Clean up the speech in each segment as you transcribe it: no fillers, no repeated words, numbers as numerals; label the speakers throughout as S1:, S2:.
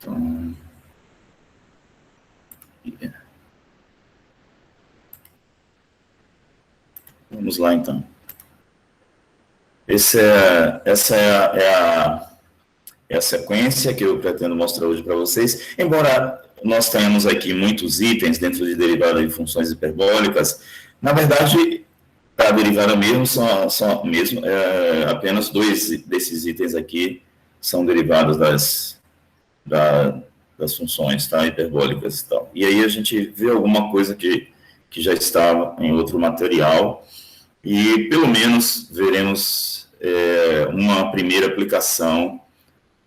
S1: Então, vamos lá, então. Essa é a sequência que eu pretendo mostrar hoje para vocês. Embora nós tenhamos aqui muitos itens dentro de derivada de funções hiperbólicas, na verdade, para a derivada mesmo, apenas 2 desses itens aqui são derivados das funções, tá, hiperbólicas e tal. E aí a gente vê alguma coisa que já estava em outro material, e pelo menos veremos uma primeira aplicação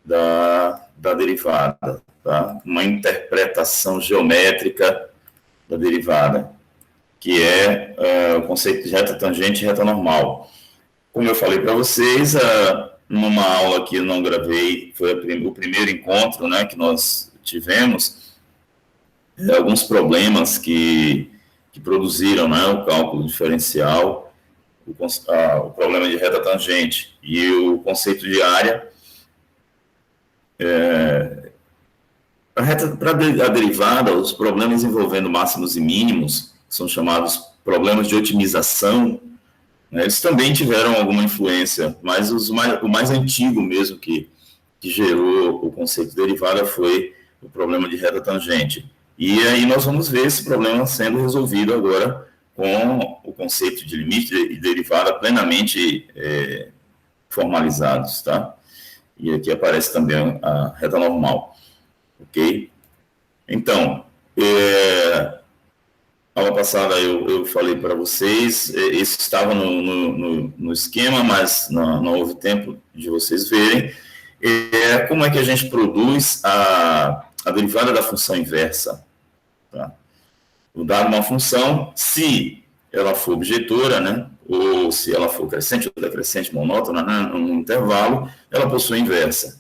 S1: da derivada, tá? Uma interpretação geométrica da derivada, que é o conceito de reta tangente e reta normal. Como eu falei para vocês, numa aula que eu não gravei, foi o primeiro encontro, né, que nós tivemos, alguns problemas que produziram, né, o cálculo diferencial, o problema de reta tangente e o conceito de área. Para a derivada, os problemas envolvendo máximos e mínimos, são chamados problemas de otimização, né, eles também tiveram alguma influência, mas o mais antigo mesmo que gerou o conceito de derivada foi o problema de reta tangente. E aí nós vamos ver esse problema sendo resolvido agora com o conceito de limite e derivada plenamente formalizados, tá? E aqui aparece também a reta normal, ok? Então, aula passada eu falei para vocês, esse estava no esquema, mas não houve tempo de vocês verem, como é que a gente produz a derivada da função inversa, tá? Dado uma função, se ela for objetora, né, ou se ela for crescente ou decrescente, monótona, né, num intervalo, ela possui inversa.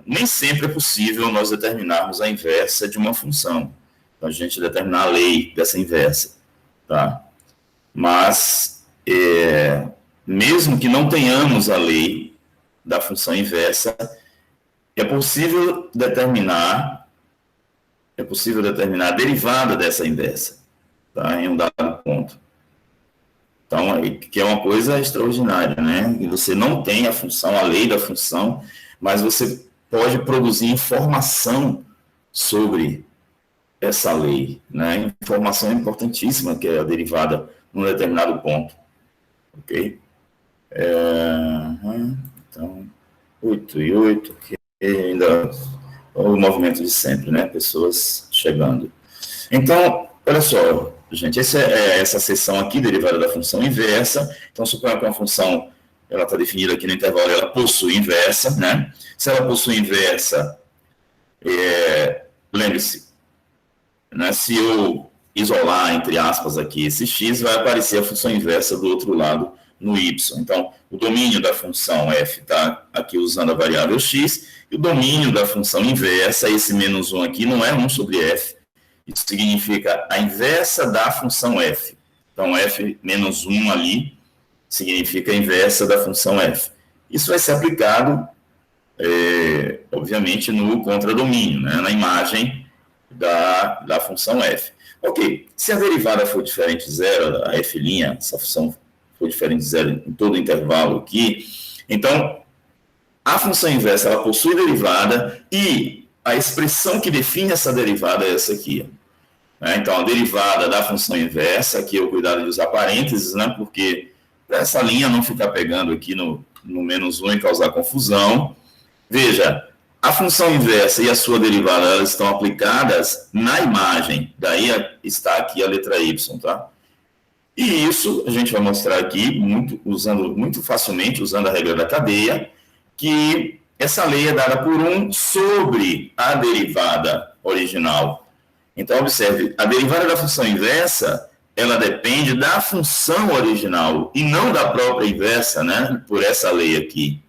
S1: Nem sempre é possível nós determinarmos a inversa de uma função, então a gente determinar a lei dessa inversa, tá? Mas, mesmo que não tenhamos a lei da função inversa, é possível determinar a derivada dessa inversa, tá, em um dado ponto. Então, que é uma coisa extraordinária, né? E você não tem a função, a lei da função, mas você pode produzir informação sobre essa lei, né? Informação importantíssima, que é a derivada num determinado ponto, ok? Então, 8 e 8, que ainda o movimento de sempre, né? Pessoas chegando. Então, olha só, gente, essa seção aqui, derivada da função inversa. Então, suponha que uma função, ela está definida aqui no intervalo, ela possui inversa, né? Se ela possui inversa, lembre-se, né, se eu isolar, entre aspas, aqui esse x, vai aparecer a função inversa do outro lado no y. Então, o domínio da função f está aqui usando a variável x, e o domínio da função inversa, esse menos 1 aqui, não é 1 sobre f. Isso significa a inversa da função f. Então, f menos 1 ali significa a inversa da função f. Isso vai ser aplicado, obviamente, no contradomínio, né, na imagem da função f. Ok, se a derivada for diferente de zero, a f', essa função for diferente de zero em todo o intervalo aqui, então, a função inversa, ela possui derivada e a expressão que define essa derivada é essa aqui. Então, a derivada da função inversa, aqui é o cuidado de usar parênteses, né, porque essa linha não ficar pegando aqui no menos 1 e causar confusão. Veja, a função inversa e a sua derivada, elas estão aplicadas na imagem, daí está aqui a letra y, tá? E isso a gente vai mostrar aqui, muito facilmente, usando a regra da cadeia, que essa lei é dada por 1 sobre a derivada original. Então, observe, a derivada da função inversa, ela depende da função original e não da própria inversa, né? Por essa lei aqui.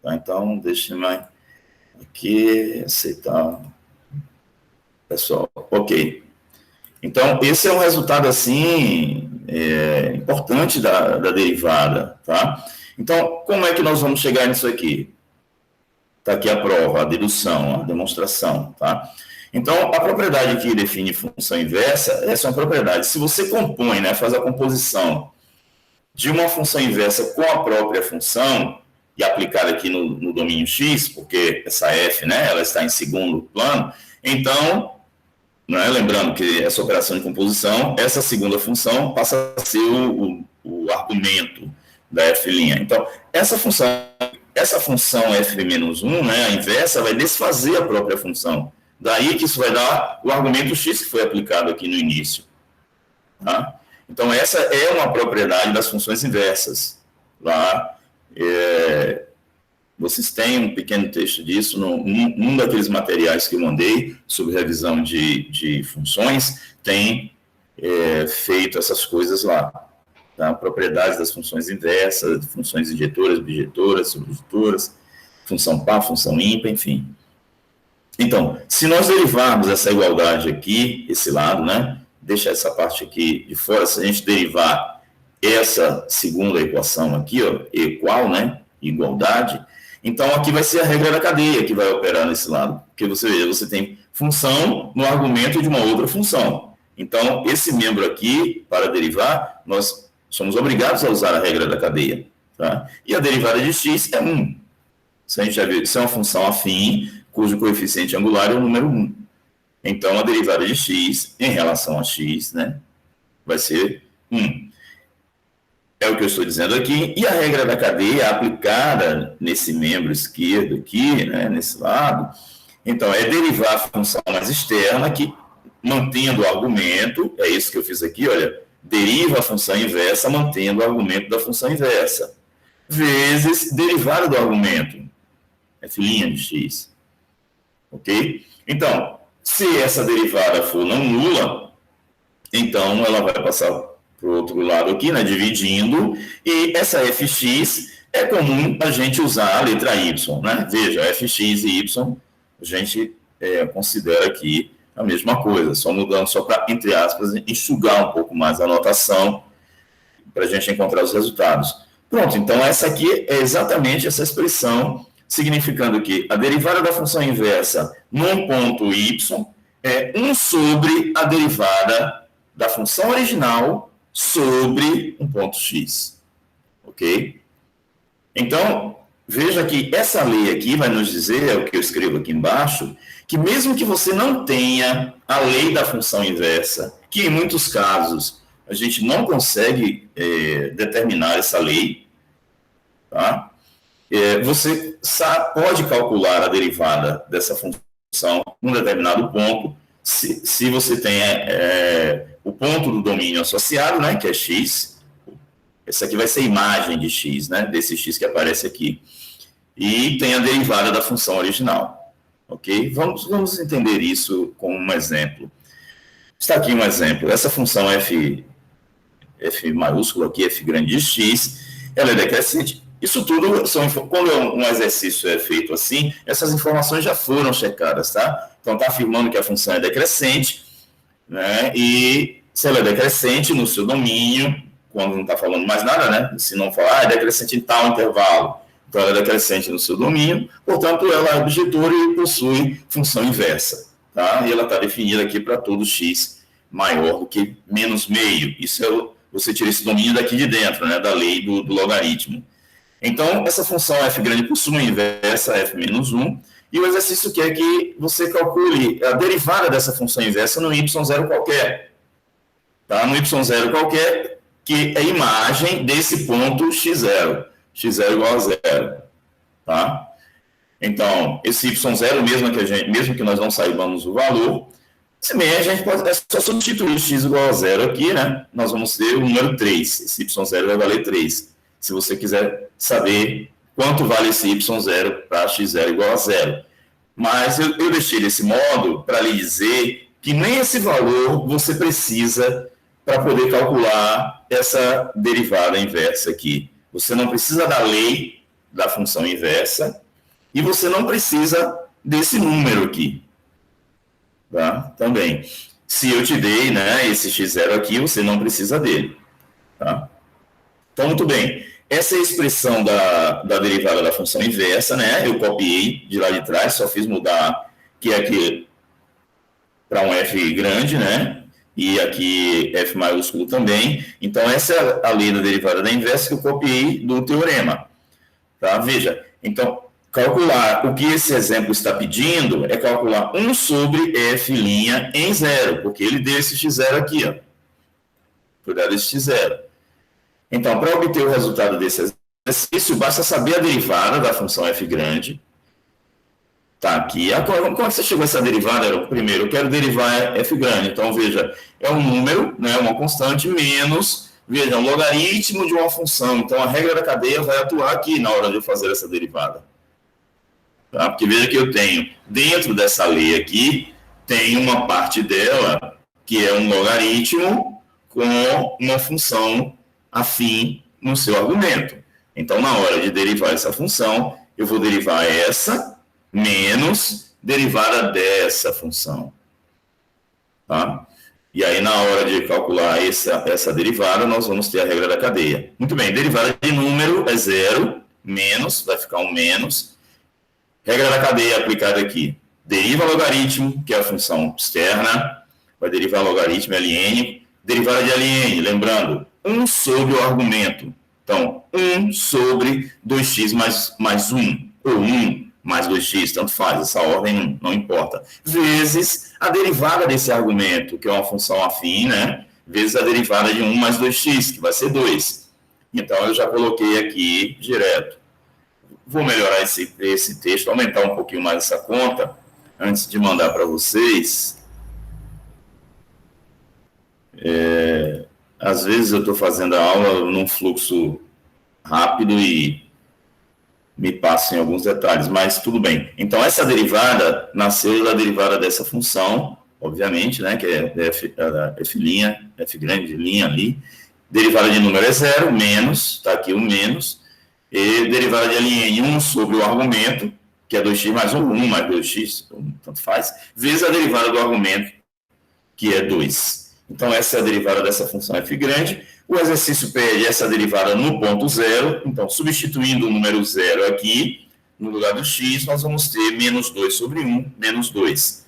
S1: Tá, então, deixa-me aqui aceitar. Pessoal, ok. Então, esse é um resultado, assim, importante da derivada, tá? Então, como é que nós vamos chegar nisso aqui? Está aqui a prova, a dedução, a demonstração, tá? Então, a propriedade que define função inversa, essa é uma propriedade. Se você compõe, né, faz a composição de uma função inversa com a própria função, e aplicar aqui no domínio X, porque essa f, né, ela está em segundo plano, então, né, lembrando que essa operação de composição, essa segunda função passa a ser o argumento da f'. Então, essa função f-1, né, a inversa, vai desfazer a própria função. Daí que isso vai dar o argumento x que foi aplicado aqui no início. Tá? Então, essa é uma propriedade das funções inversas. Lá, vocês têm um pequeno texto disso num daqueles materiais que eu mandei sobre revisão de funções, tem feito essas coisas lá. Tá? Propriedades das funções inversas, funções injetoras, bijetoras, subjetoras, função par, função ímpar, enfim. Então, se nós derivarmos essa igualdade aqui, esse lado, né? Deixa essa parte aqui de fora, se a gente derivar essa segunda equação aqui, ó, equal, né? Igualdade, então aqui vai ser a regra da cadeia que vai operar nesse lado. Porque você tem função no argumento de uma outra função. Então, esse membro aqui, para derivar, nós somos obrigados a usar a regra da cadeia. Tá? E a derivada de x é 1. Se a gente já viu, isso é uma função afim, cujo coeficiente angular é o número 1. Então, a derivada de x em relação a x, né, vai ser 1. É o que eu estou dizendo aqui. E a regra da cadeia aplicada nesse membro esquerdo aqui, né, nesse lado, então, é derivar a função mais externa que, mantendo o argumento, é isso que eu fiz aqui, olha, deriva a função inversa mantendo o argumento da função inversa, vezes derivada do argumento, f' de x. Ok? Então, se essa derivada for não nula, então ela vai passar para o outro lado aqui, né, dividindo, e essa fx é comum a gente usar a letra y, né? Veja, fx e y, a gente considera aqui a mesma coisa, só mudando só para, entre aspas, enxugar um pouco mais a notação para a gente encontrar os resultados. Pronto, então essa aqui é exatamente essa expressão, significando que a derivada da função inversa num ponto y é 1 sobre a derivada da função original sobre um ponto x. Ok? Então, veja que essa lei aqui vai nos dizer, é o que eu escrevo aqui embaixo, que mesmo que você não tenha a lei da função inversa, que em muitos casos a gente não consegue determinar essa lei, tá? Você pode calcular a derivada dessa função num determinado ponto, se você tem o ponto do domínio associado, né, que é x, essa aqui vai ser a imagem de x, né, desse x que aparece aqui, e tem a derivada da função original. Ok? Vamos entender isso com um exemplo. Está aqui um exemplo. Essa função f maiúsculo aqui, f grande de x, ela é decrescente. Isso tudo, quando um exercício é feito assim, essas informações já foram checadas, tá? Então, está afirmando que a função é decrescente, né? E se ela é decrescente no seu domínio, quando não está falando mais nada, né? Se não falar, é decrescente em tal intervalo. Então, ela é decrescente no seu domínio, portanto, ela é objetora e possui função inversa. Tá? E ela está definida aqui para todo x maior do que menos meio. Isso você tira esse domínio daqui de dentro, né, da lei do logaritmo. Então, essa função f grande possui uma inversa f menos 1, e o exercício quer que você calcule a derivada dessa função inversa no y0 qualquer. Tá? No y0 qualquer, que é a imagem desse ponto x0. x0 igual a 0, tá? Então, esse y0, mesmo que nós não saibamos o valor, se bem a gente pode só substituir x igual a 0 aqui, né? Nós vamos ter o número 3, esse y0 vai valer 3. Se você quiser saber quanto vale esse y0 para x0 igual a 0. Mas eu deixei desse modo para lhe dizer que nem esse valor você precisa para poder calcular essa derivada inversa aqui. Você não precisa da lei da função inversa e você não precisa desse número aqui. Tá? Também. Se eu te dei, né, esse x0 aqui, você não precisa dele. Tá? Então, muito bem. essa é a expressão da derivada da função inversa, né? Eu copiei de lá de trás, só fiz mudar que é aqui para um F grande, né? E aqui F maiúsculo também. Então, essa é a lei da derivada da inversa que eu copiei do teorema. Tá? Veja, então, calcular o que esse exemplo está pedindo é calcular 1 sobre F' em zero, porque ele deu esse x0 aqui, ó. Foi dado esse x0. Então, para obter o resultado desse exercício, basta saber a derivada da função f grande. Tá aqui. Como é que você chegou a essa derivada? Primeiro, eu quero derivar f grande. Então, veja, é um número, né, uma constante, menos, veja, um logaritmo de uma função. Então, a regra da cadeia vai atuar aqui na hora de eu fazer essa derivada. Tá? Porque veja que eu tenho, dentro dessa lei aqui, tem uma parte dela que é um logaritmo com uma função afim no seu argumento. Então, na hora de derivar essa função, eu vou derivar essa menos derivada dessa função. Tá? E aí, na hora de calcular essa derivada, nós vamos ter a regra da cadeia. Muito bem, derivada de número é zero, menos, vai ficar um menos. Regra da cadeia aplicada aqui. Deriva logaritmo, que é a função externa, vai derivar logaritmo ln. Derivada de ln, lembrando, 1 sobre o argumento. Então, 1 sobre 2x mais 1, ou 1 mais 2x, tanto faz, essa ordem não importa. Vezes a derivada desse argumento, que é uma função afim, né? Vezes a derivada de 1 mais 2x, que vai ser 2. Então, eu já coloquei aqui direto. Vou melhorar esse texto, aumentar um pouquinho mais essa conta, antes de mandar para vocês. Às vezes eu estou fazendo a aula num fluxo rápido e me passo em alguns detalhes, mas tudo bem. Então, essa derivada nasceu da derivada dessa função, obviamente, né, que é f' grande, linha ali. Derivada de número é zero, menos, está aqui o menos, e derivada de ln 1 sobre o argumento, que é 2x mais 1, 1 mais 2x, tanto faz, vezes a derivada do argumento, que é 2. Então, essa é a derivada dessa função f grande. O exercício pede essa derivada no ponto zero. Então, substituindo o número zero aqui, no lugar do x, nós vamos ter menos 2 sobre 1, menos 2.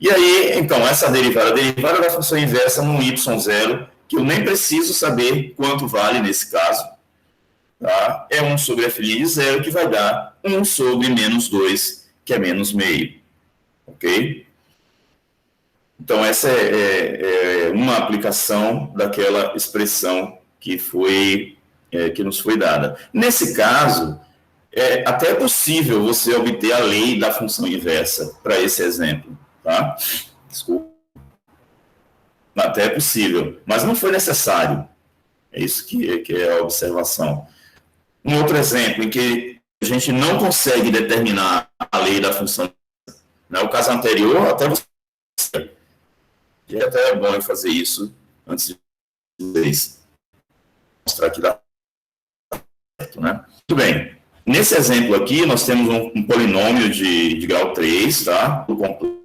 S1: E aí, então, essa derivada da função inversa no y0, que eu nem preciso saber quanto vale nesse caso. Tá? É 1 sobre f' de zero, que vai dar 1 sobre menos 2, que é menos meio. Ok? Então, essa é uma aplicação daquela expressão que nos foi dada. Nesse caso, é até possível você obter a lei da função inversa para esse exemplo. Tá? Desculpa. Até é possível, mas não foi necessário. É isso que é a observação. Um outro exemplo em que a gente não consegue determinar a lei da função inversa. No caso anterior, até você... E até é bom eu fazer isso antes de vocês mostrar que dá certo, né? Muito bem. Nesse exemplo aqui, nós temos um polinômio de grau 3, tá? Do completo.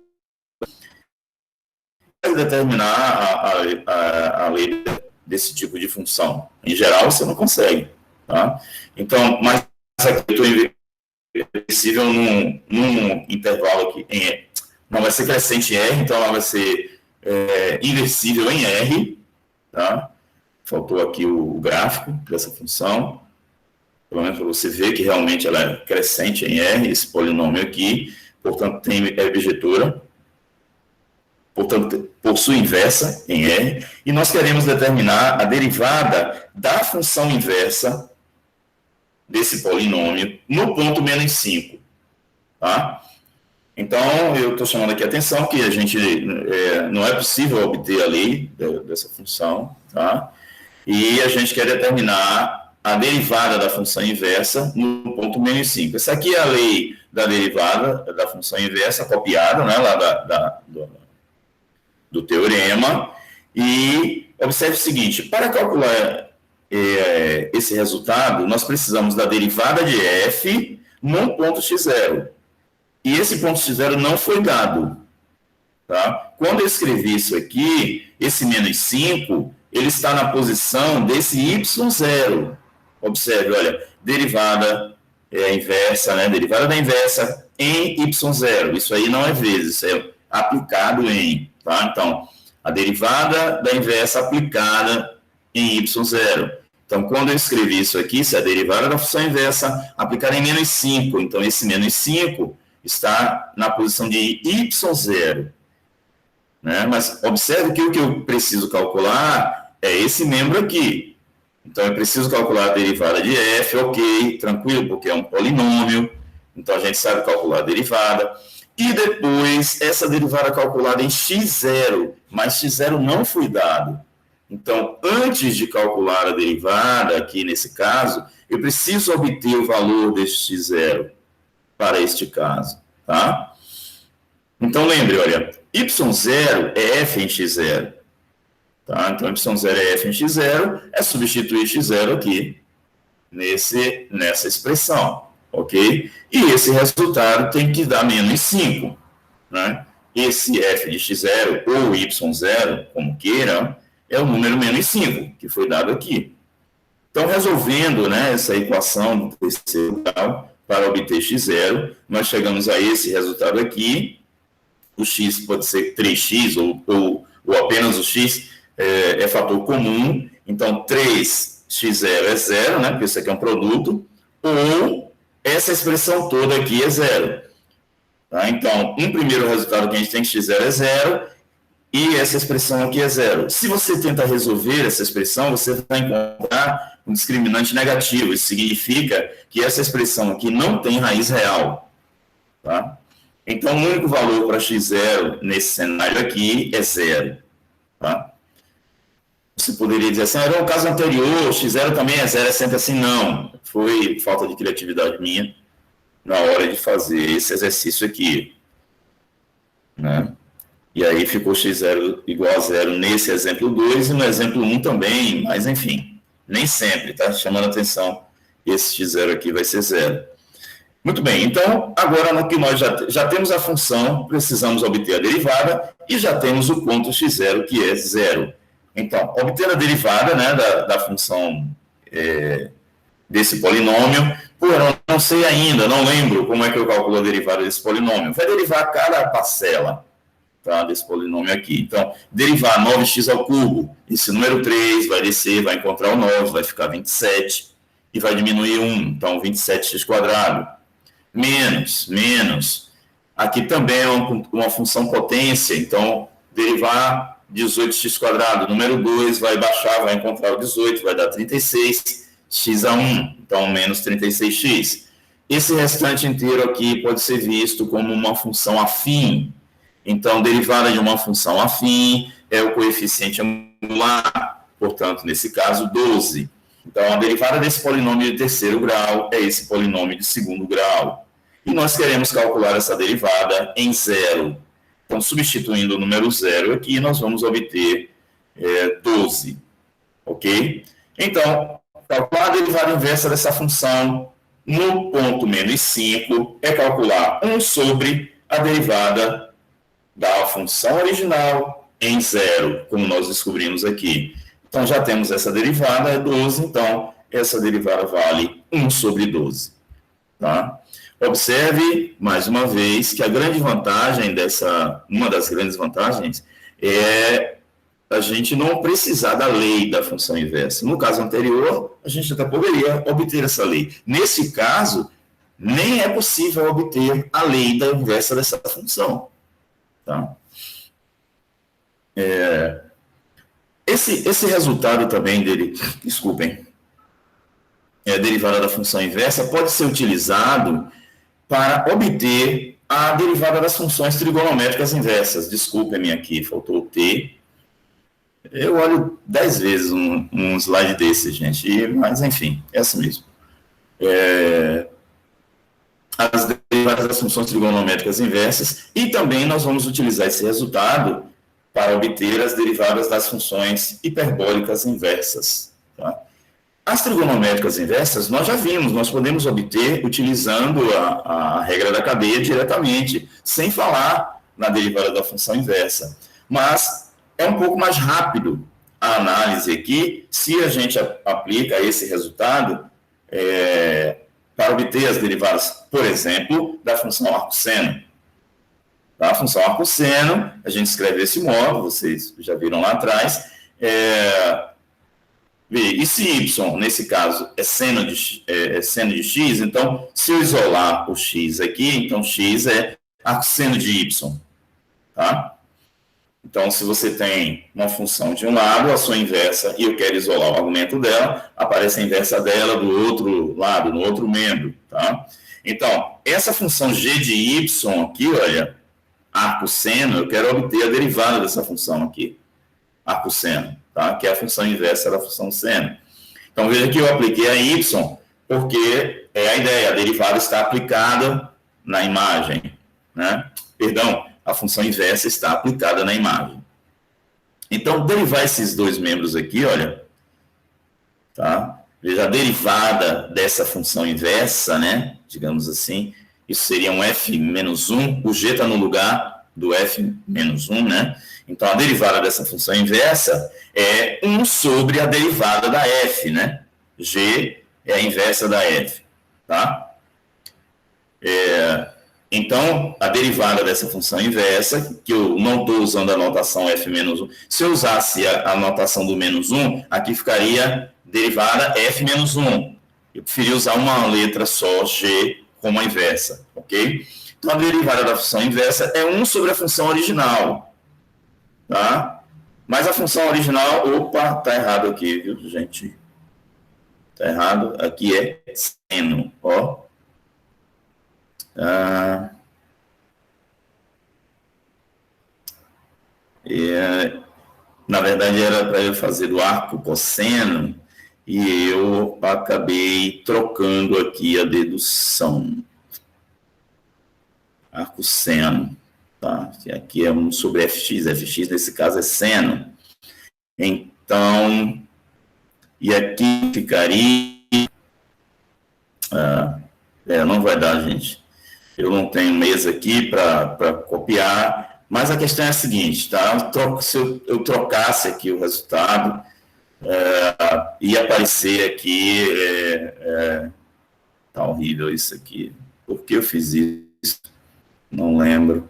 S1: Para determinar a lei desse tipo de função. Em geral, você não consegue, tá? Então, mas aqui eu estou inversível num intervalo aqui não vai ser crescente em R, então ela vai ser inversível em R, tá? Faltou aqui o gráfico dessa função, pelo menos para você ver que realmente ela é crescente em R, esse polinômio aqui, portanto tem bijetura, portanto possui inversa em R, e nós queremos determinar a derivada da função inversa desse polinômio no ponto menos 5, tá? Então, eu estou chamando aqui a atenção que a gente não é possível obter a lei dessa função, tá? E a gente quer determinar a derivada da função inversa no ponto menos 5. Essa aqui é a lei da derivada da função inversa copiada, né, lá do teorema. E observe o seguinte, para calcular esse resultado, nós precisamos da derivada de f no ponto x0. E esse ponto x0 não foi dado. Tá? Quando eu escrevi isso aqui, esse menos 5, ele está na posição desse y0. Observe, olha, derivada inversa, né? Derivada da inversa em y0. Isso aí não é vezes, isso é aplicado em, tá? Então, a derivada da inversa aplicada em y0. Então, quando eu escrevi isso aqui, se a derivada da função inversa aplicada em menos 5, então esse menos 5 está na posição de y0. Né? Mas observe que o que eu preciso calcular é esse membro aqui. Então, eu preciso calcular a derivada de f, ok, tranquilo, porque é um polinômio. Então, a gente sabe calcular a derivada. E depois, essa derivada calculada em x0, mas x0 não foi dado. Então, antes de calcular a derivada, aqui nesse caso, eu preciso obter o valor deste x0 para este caso, tá? Então, lembre, olha, y0 é f em x0. Tá? Então, y0 é f em x0, é substituir x0 aqui nessa expressão, ok? E esse resultado tem que dar menos 5, né? Esse f de x0 ou y0, como queiram, é o número menos 5, que foi dado aqui. Então, resolvendo, né, essa equação do terceiro grau para obter x0, nós chegamos a esse resultado aqui. O x pode ser 3x ou apenas o x é fator comum. Então, 3x0 é 0, né, porque isso aqui é um produto, ou essa expressão toda aqui é 0. Tá? Então, um primeiro resultado que a gente tem que x0 é 0, e essa expressão aqui é 0. Se você tenta resolver essa expressão, você vai encontrar um discriminante negativo. Isso significa que essa expressão aqui não tem raiz real. Tá? Então, o único valor para x0 nesse cenário aqui é 0. Tá? Você poderia dizer assim, era o caso anterior, x0 também é 0, é sempre assim. Não, foi falta de criatividade minha na hora de fazer esse exercício aqui. Né? E aí ficou x0 igual a 0 nesse exemplo 2 e no exemplo 1 também, mas enfim, nem sempre, tá? Chamando a atenção, esse x0 aqui vai ser 0. Muito bem, então, agora no que nós já temos a função, precisamos obter a derivada e já temos o ponto x0, que é 0. Então, obter a derivada, né, da função desse polinômio, eu não sei ainda, não lembro como é que eu calculo a derivada desse polinômio. Vai derivar cada parcela, tá, desse polinômio aqui. Então, derivar 9x ao cubo, esse número 3 vai descer, vai encontrar o 9, vai ficar 27, e vai diminuir 1, então 27x quadrado. Menos. Aqui também é uma função potência, então, derivar 18x quadrado, número 2 vai baixar, vai encontrar o 18, vai dar 36, x a 1, então menos 36x. Esse restante inteiro aqui pode ser visto como uma função afim. Então, derivada de uma função afim é o coeficiente angular, portanto, nesse caso, 12. Então, a derivada desse polinômio de terceiro grau é esse polinômio de segundo grau. E nós queremos calcular essa derivada em 0. Então, substituindo o número 0 aqui, nós vamos obter 12. Ok? Então, calcular a derivada inversa dessa função no ponto menos 5 é calcular 1 sobre a derivada da função original em 0, como nós descobrimos aqui. Então, já temos essa derivada, é 12, então, essa derivada vale 1 sobre 12. Tá? Observe, mais uma vez, que a grande vantagem uma das grandes vantagens é a gente não precisar da lei da função inversa. No caso anterior, a gente até poderia obter essa lei. Nesse caso, nem é possível obter a lei da inversa dessa função. Tá? Esse resultado também dele, desculpem, derivada da função inversa, pode ser utilizado para obter a derivada das funções trigonométricas inversas. Desculpem-me aqui, faltou o T. Eu olho 10 vezes um slide desse, gente, mas enfim, é assim mesmo. As derivadas das funções trigonométricas inversas, e também nós vamos utilizar esse resultado para obter as derivadas das funções hiperbólicas inversas. Tá? As trigonométricas inversas, nós já vimos, nós podemos obter utilizando a regra da cadeia diretamente, sem falar na derivada da função inversa. Mas é um pouco mais rápido a análise aqui, se a gente aplica esse resultado para obter as derivadas, por exemplo, da função arcosseno. A função arcosseno, a gente escreve desse modo, vocês já viram lá atrás. E se y, nesse caso, é seno de x, então, se eu isolar o x aqui, então x é arcosseno de y. Tá? Então, se você tem uma função de um lado, a sua inversa, e eu quero isolar o argumento dela, aparece a inversa dela do outro lado, no outro membro. Tá? Então, essa função g de y aqui, olha, arcosseno, eu quero obter a derivada dessa função aqui, arcosseno, tá? Que é a função inversa da função seno. Então, veja que eu apliquei a y, porque é a ideia, a derivada está aplicada na imagem, né? Perdão, a função inversa está aplicada na imagem. Então, derivar esses dois membros aqui, olha, tá? Veja, a derivada dessa função inversa, né? Digamos assim, isso seria um f menos 1, o g está no lugar do f menos 1, né? Então, a derivada dessa função inversa é 1 sobre a derivada da f, né? G é a inversa da f, tá? Então, a derivada dessa função inversa, que eu não estou usando a notação f menos 1, se eu usasse a notação do menos 1, aqui ficaria derivada f menos 1. Eu preferi usar uma letra só, g, como a inversa, ok? Então, a derivada da função inversa é 1 sobre a função original, tá? Mas a função original, opa, tá errado aqui, viu, gente? Tá errado, aqui é seno, ó. Na verdade, era para eu fazer do arco cosseno, e eu acabei trocando aqui a dedução. Arcosseno, tá? Aqui é 1 sobre fx, fx nesse caso é seno. Então, e aqui ficaria... não vai dar, gente. Eu não tenho mesa aqui para copiar, mas a questão é a seguinte, tá? Se eu trocasse aqui o resultado, ia aparecer aqui, tá horrível isso aqui. Por que eu fiz isso? Não lembro.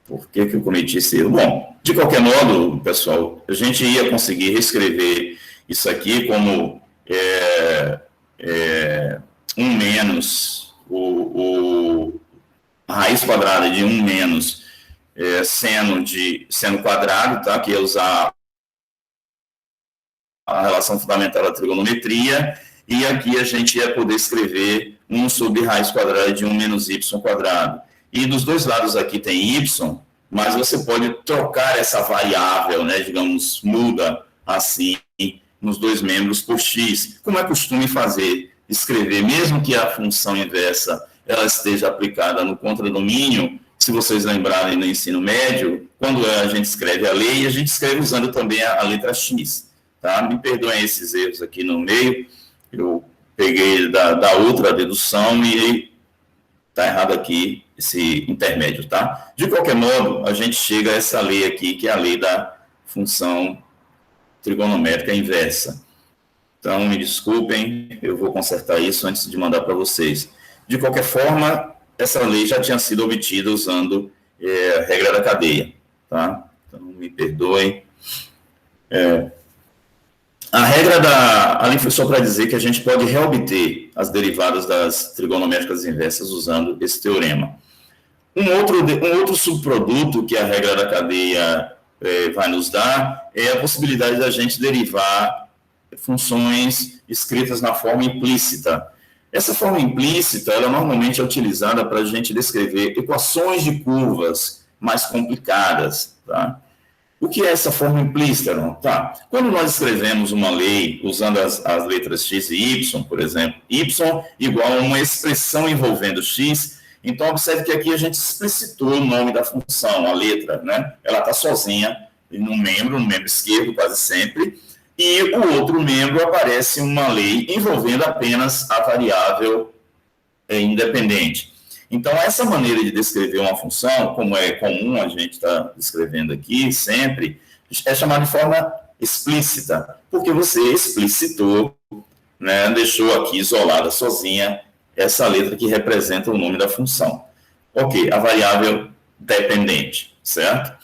S1: Por que eu cometi esse erro? Bom, de qualquer modo, pessoal, a gente ia conseguir reescrever isso aqui como 1 menos a raiz quadrada de 1 menos seno quadrado, tá? Que ia usar a relação fundamental da trigonometria, e aqui a gente ia poder escrever 1 sobre raiz quadrada de 1 menos y quadrado. E dos dois lados aqui tem y, mas você pode trocar essa variável, né, digamos, muda assim, nos dois membros por x. Como é costume fazer? Escrever, mesmo que a função inversa ela esteja aplicada no contradomínio, se vocês lembrarem no ensino médio, quando a gente escreve a lei, a gente escreve usando também a letra x. Tá? Me perdoem esses erros aqui no meio, eu peguei da outra dedução e está errado aqui esse intermédio, tá? De qualquer modo, a gente chega a essa lei aqui, que é a lei da função trigonométrica inversa. Então, me desculpem, eu vou consertar isso antes de mandar para vocês. De qualquer forma, essa lei já tinha sido obtida usando a regra da cadeia, tá? Então, me perdoem. A regra ali foi só para dizer que a gente pode reobter as derivadas das trigonométricas inversas usando esse teorema. Um outro subproduto que a regra da cadeia vai nos dar é a possibilidade da gente derivar funções escritas na forma implícita. Essa forma implícita, ela normalmente é utilizada para a gente descrever equações de curvas mais complicadas, tá? O que é essa forma implícita? Não? Tá. Quando nós escrevemos uma lei usando as letras x e y, por exemplo, y igual a uma expressão envolvendo x, então observe que aqui a gente explicitou o nome da função, a letra, né? Ela está sozinha no membro esquerdo quase sempre, e o outro membro aparece uma lei envolvendo apenas a variável independente. Então, essa maneira de descrever uma função, como é comum a gente está descrevendo aqui sempre, é chamada de forma explícita, porque você explicitou né, deixou aqui isolada sozinha essa letra que representa o nome da função. Ok, a variável dependente, certo?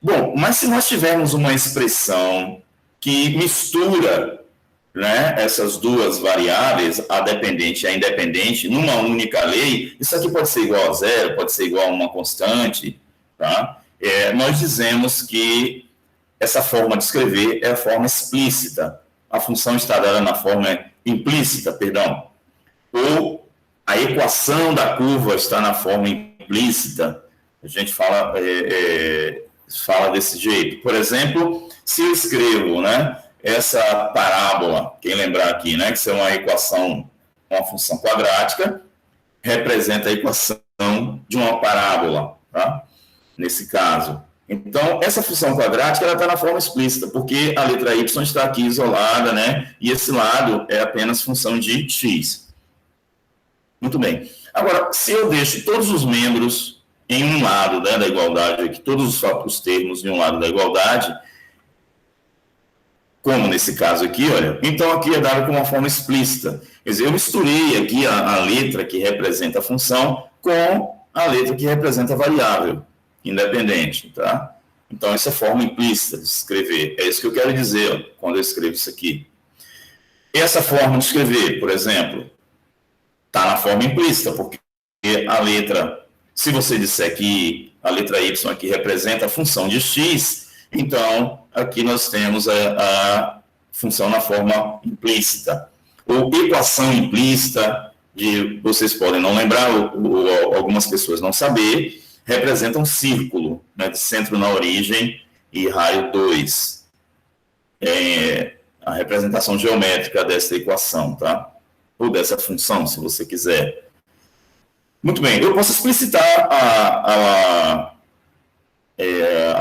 S1: Bom, mas se nós tivermos uma expressão que mistura, né, essas duas variáveis, a dependente e a independente, numa única lei, isso aqui pode ser igual a zero, pode ser igual a uma constante, tá? Nós dizemos que essa forma de escrever é a forma explícita. A função está dada na forma implícita, perdão. Ou a equação da curva está na forma implícita. A gente fala desse jeito. Por exemplo, se eu escrevo, né, essa parábola, quem lembrar aqui, né, que isso é uma equação, uma função quadrática, representa a equação de uma parábola, tá? Nesse caso. Então, essa função quadrática está na forma explícita, porque a letra y está aqui isolada, né? E esse lado é apenas função de x. Muito bem. Agora, se eu deixo todos os membros em um lado, né, da igualdade, aqui, todos os termos em um lado da igualdade, como nesse caso aqui, olha, então aqui é dado com uma forma explícita. Quer dizer, eu misturei aqui a letra que representa a função com a letra que representa a variável independente, tá? Então, essa é a forma implícita de escrever. É isso que eu quero dizer, ó, quando eu escrevo isso aqui. Essa forma de escrever, por exemplo, está na forma implícita, porque a letra, se você disser que a letra y aqui representa a função de x, então, aqui nós temos a função na forma implícita. Ou equação implícita, vocês podem não lembrar, ou algumas pessoas não saber, representa um círculo, né, de centro na origem e raio 2. É a representação geométrica dessa equação, tá? Ou dessa função, se você quiser. Muito bem, eu posso explicitar a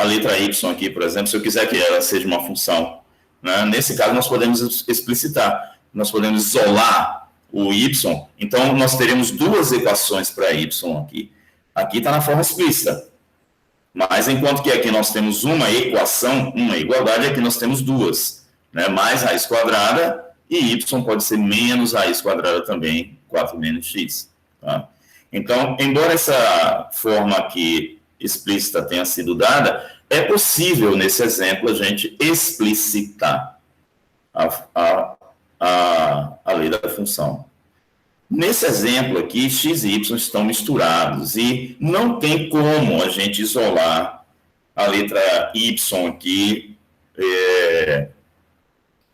S1: letra y aqui, por exemplo, se eu quiser que ela seja uma função, né? Nesse caso, nós podemos explicitar, nós podemos isolar o y, então nós teremos duas equações para y aqui. Aqui está na forma explícita, mas enquanto que aqui nós temos uma equação, uma igualdade, aqui nós temos duas, né? Mais raiz quadrada e y pode ser menos raiz quadrada também, 4 menos x. Tá? Então, embora essa forma aqui explícita tenha sido dada, é possível, nesse exemplo, a gente explicitar a lei da função. Nesse exemplo aqui, x e y estão misturados e não tem como a gente isolar a letra y aqui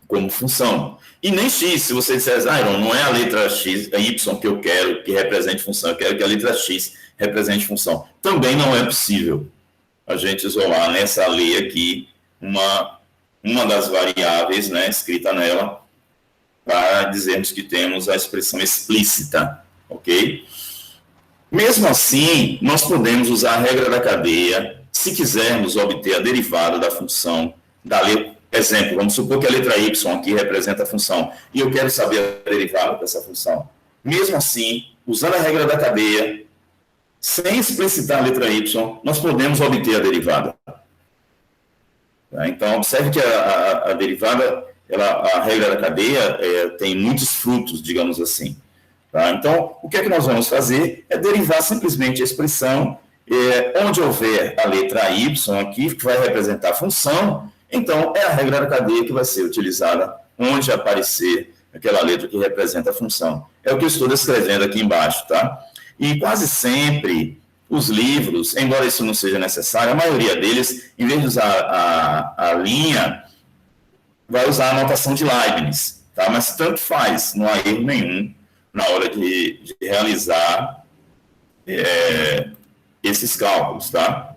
S1: como função. E nem x, se você disser, não é a letra x, a y que eu quero que represente função, eu quero que a letra x represente função. Também não é possível a gente isolar nessa lei aqui uma das variáveis, né, escrita nela, para dizermos que temos a expressão explícita, ok? Mesmo assim, nós podemos usar a regra da cadeia se quisermos obter a derivada da função da letra. Exemplo, vamos supor que a letra y aqui representa a função, e eu quero saber a derivada dessa função. Mesmo assim, usando a regra da cadeia, sem explicitar a letra y, nós podemos obter a derivada. Tá? Então, observe que a derivada, a regra da cadeia tem muitos frutos, digamos assim. Tá? Então, o que é que nós vamos fazer? É derivar simplesmente a expressão onde houver a letra y aqui, que vai representar a função, então é a regra da cadeia que vai ser utilizada onde aparecer aquela letra que representa a função. É o que eu estou descrevendo aqui embaixo, tá? E quase sempre os livros, embora isso não seja necessário, a maioria deles, em vez de usar a linha, vai usar a notação de Leibniz, tá? Mas tanto faz, não há erro nenhum na hora de realizar esses cálculos, tá?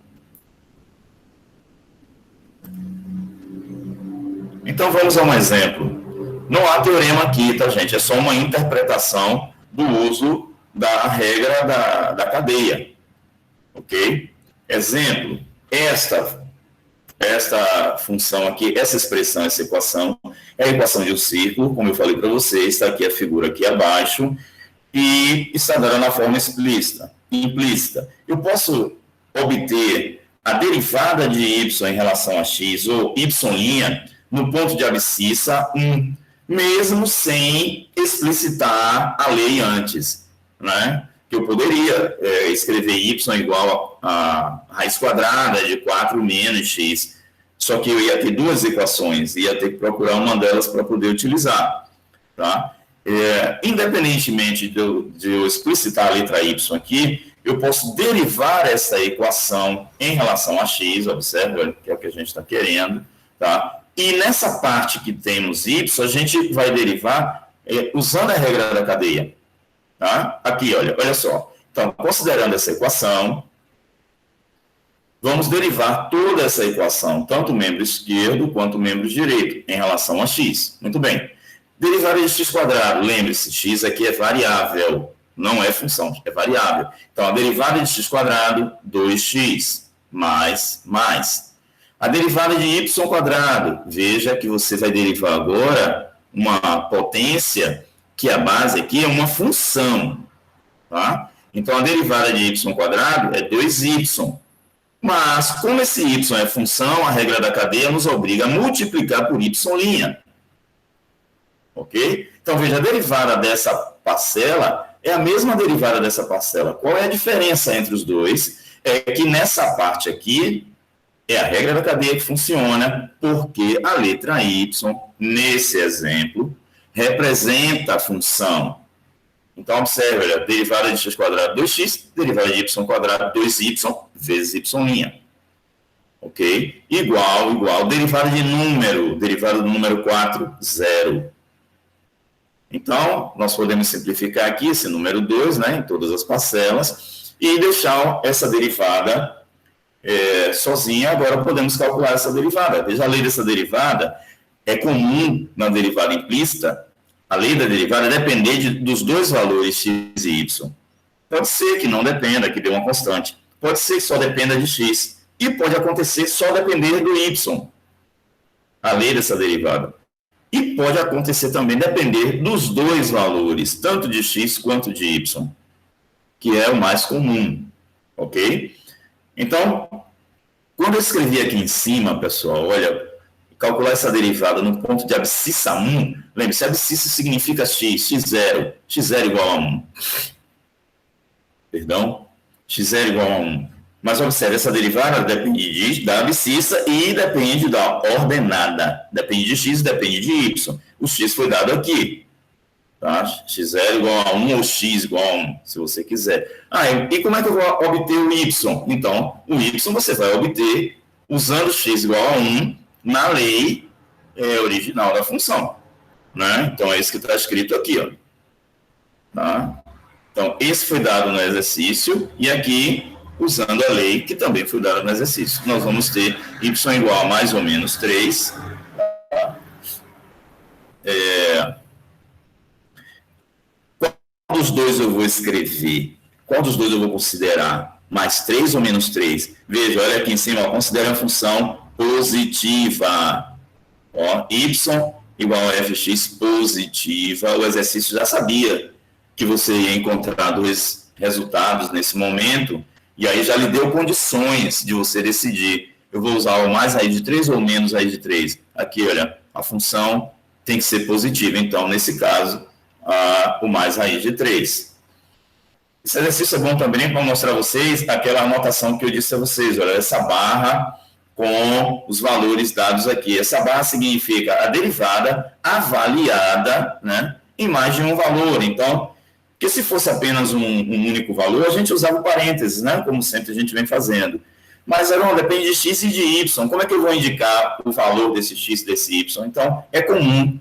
S1: Então, vamos a um exemplo. Não há teorema aqui, tá, gente? É só uma interpretação do uso da regra da cadeia, ok? Exemplo, esta função aqui, essa expressão, essa equação, é a equação de um círculo, como eu falei para vocês, está aqui a figura aqui abaixo, e está dada na forma implícita. Eu posso obter a derivada de y em relação a x, ou y' no ponto de abscissa 1. mesmo sem explicitar a lei antes, né? Que eu poderia escrever y igual a raiz quadrada de 4 menos x, só que eu ia ter duas equações, ia ter que procurar uma delas para poder utilizar, tá? Independentemente de eu explicitar a letra y aqui, eu posso derivar essa equação em relação a x, observa, que é o que a gente está querendo, tá? E nessa parte que temos y, a gente vai derivar usando a regra da cadeia, tá? Aqui, olha só. Então, considerando essa equação, vamos derivar toda essa equação, tanto o membro esquerdo quanto o membro direito, em relação a x. Muito bem. Derivada de x quadrado, lembre-se, x aqui é variável, não é função, é variável. Então, a derivada de x quadrado, 2x, mais. A derivada de y quadrado, veja que você vai derivar agora uma potência, que a base aqui é uma função, tá? Então, a derivada de y quadrado é 2y. Mas, como esse y é função, a regra da cadeia nos obriga a multiplicar por y'. Ok? Então, veja, a derivada dessa parcela é a mesma derivada dessa parcela. Qual é a diferença entre os dois? É que nessa parte aqui é a regra da cadeia que funciona, porque a letra y, nesse exemplo, representa a função. Então, observe, olha, derivada de x quadrado 2x, derivada de y quadrado 2y vezes y'. Ok? Igual, derivada de número, derivada do número 4, 0. Então, nós podemos simplificar aqui esse número 2, né, em todas as parcelas, e deixar essa derivada sozinha. Agora podemos calcular essa derivada. Veja, a lei dessa derivada é comum na derivada implícita. A lei da derivada depender dos dois valores x e y. Pode ser que não dependa, que dê uma constante. Pode ser que só dependa de x. E pode acontecer só depender do y. A lei dessa derivada. E pode acontecer também depender dos dois valores, tanto de x quanto de y, que é o mais comum, ok? Então, quando eu escrevi aqui em cima, pessoal, olha, calcular essa derivada no ponto de abscissa 1, lembre-se, abscissa significa x, x0 igual a 1. Perdão? x0 igual a 1. Mas observe, essa derivada depende da abscissa e depende da ordenada. Depende de x e depende de y. O x foi dado aqui. Tá? x0 igual a 1 ou x igual a 1, se você quiser. E como é que eu vou obter o y? Então, o y você vai obter usando x igual a 1 na lei original da função. Né? Então, é isso que está escrito aqui. Ó. Tá? Então, esse foi dado no exercício e aqui, usando a lei que também foi dada no exercício. Nós vamos ter y igual a mais ou menos 3. Qual dos dois eu vou escrever? Qual dos dois eu vou considerar? Mais 3 ou menos 3? Veja, olha aqui em cima, ó, considere a função positiva. Ó, y igual a fx positiva. O exercício já sabia que você ia encontrar dois resultados nesse momento, e aí já lhe deu condições de você decidir. Eu vou usar o mais raiz de 3 ou menos raiz de 3. Aqui, olha, a função tem que ser positiva. Então, nesse caso, o mais raiz de 3. Esse exercício é bom também para mostrar a vocês aquela anotação que eu disse a vocês. Olha, essa barra com os valores dados aqui. Essa barra significa a derivada avaliada, né, em mais de um valor. Então, porque se fosse apenas um único valor, a gente usava parênteses, né? Como sempre a gente vem fazendo. Mas, não, depende de x e de y. Como é que eu vou indicar o valor desse x e desse y? Então, é comum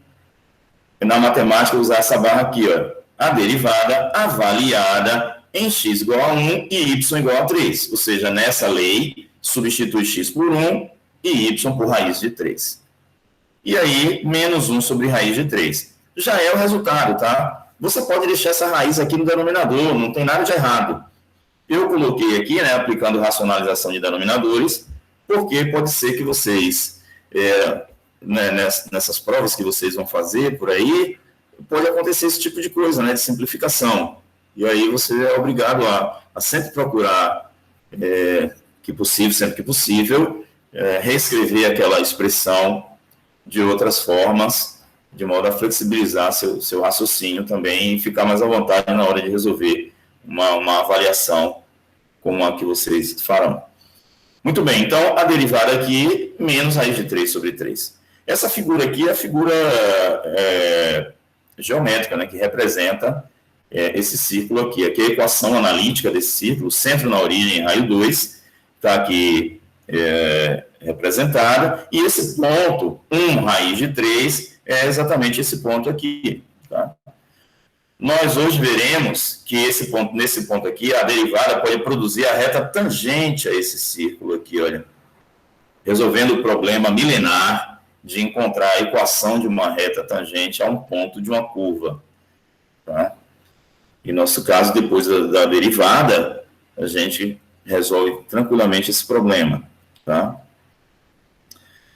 S1: na matemática usar essa barra aqui, ó. A derivada avaliada em x igual a 1 e y igual a 3. Ou seja, nessa lei, substitui x por 1 e y por raiz de 3. E aí, menos 1 sobre raiz de 3. Já é o resultado, tá? Você pode deixar essa raiz aqui no denominador, não tem nada de errado. Eu coloquei aqui, né, aplicando racionalização de denominadores, porque pode ser que vocês, né, nessas provas que vocês vão fazer por aí, pode acontecer esse tipo de coisa, né, de simplificação. E aí você é obrigado a sempre procurar, sempre que possível, reescrever aquela expressão de outras formas, de modo a flexibilizar seu raciocínio também e ficar mais à vontade na hora de resolver uma avaliação como a que vocês farão. Muito bem, então a derivada aqui, menos raiz de 3 sobre 3. Essa figura aqui é a figura geométrica, né, que representa esse círculo aqui. Aqui é a equação analítica desse círculo, centro na origem, raio 2, está aqui representada, e esse ponto, 1 raiz de 3, é exatamente esse ponto aqui. Tá? Nós hoje veremos que nesse ponto aqui, a derivada pode produzir a reta tangente a esse círculo aqui, olha, resolvendo o problema milenar de encontrar a equação de uma reta tangente a um ponto de uma curva. Tá? Em nosso caso, depois da derivada, a gente resolve tranquilamente esse problema. Tá?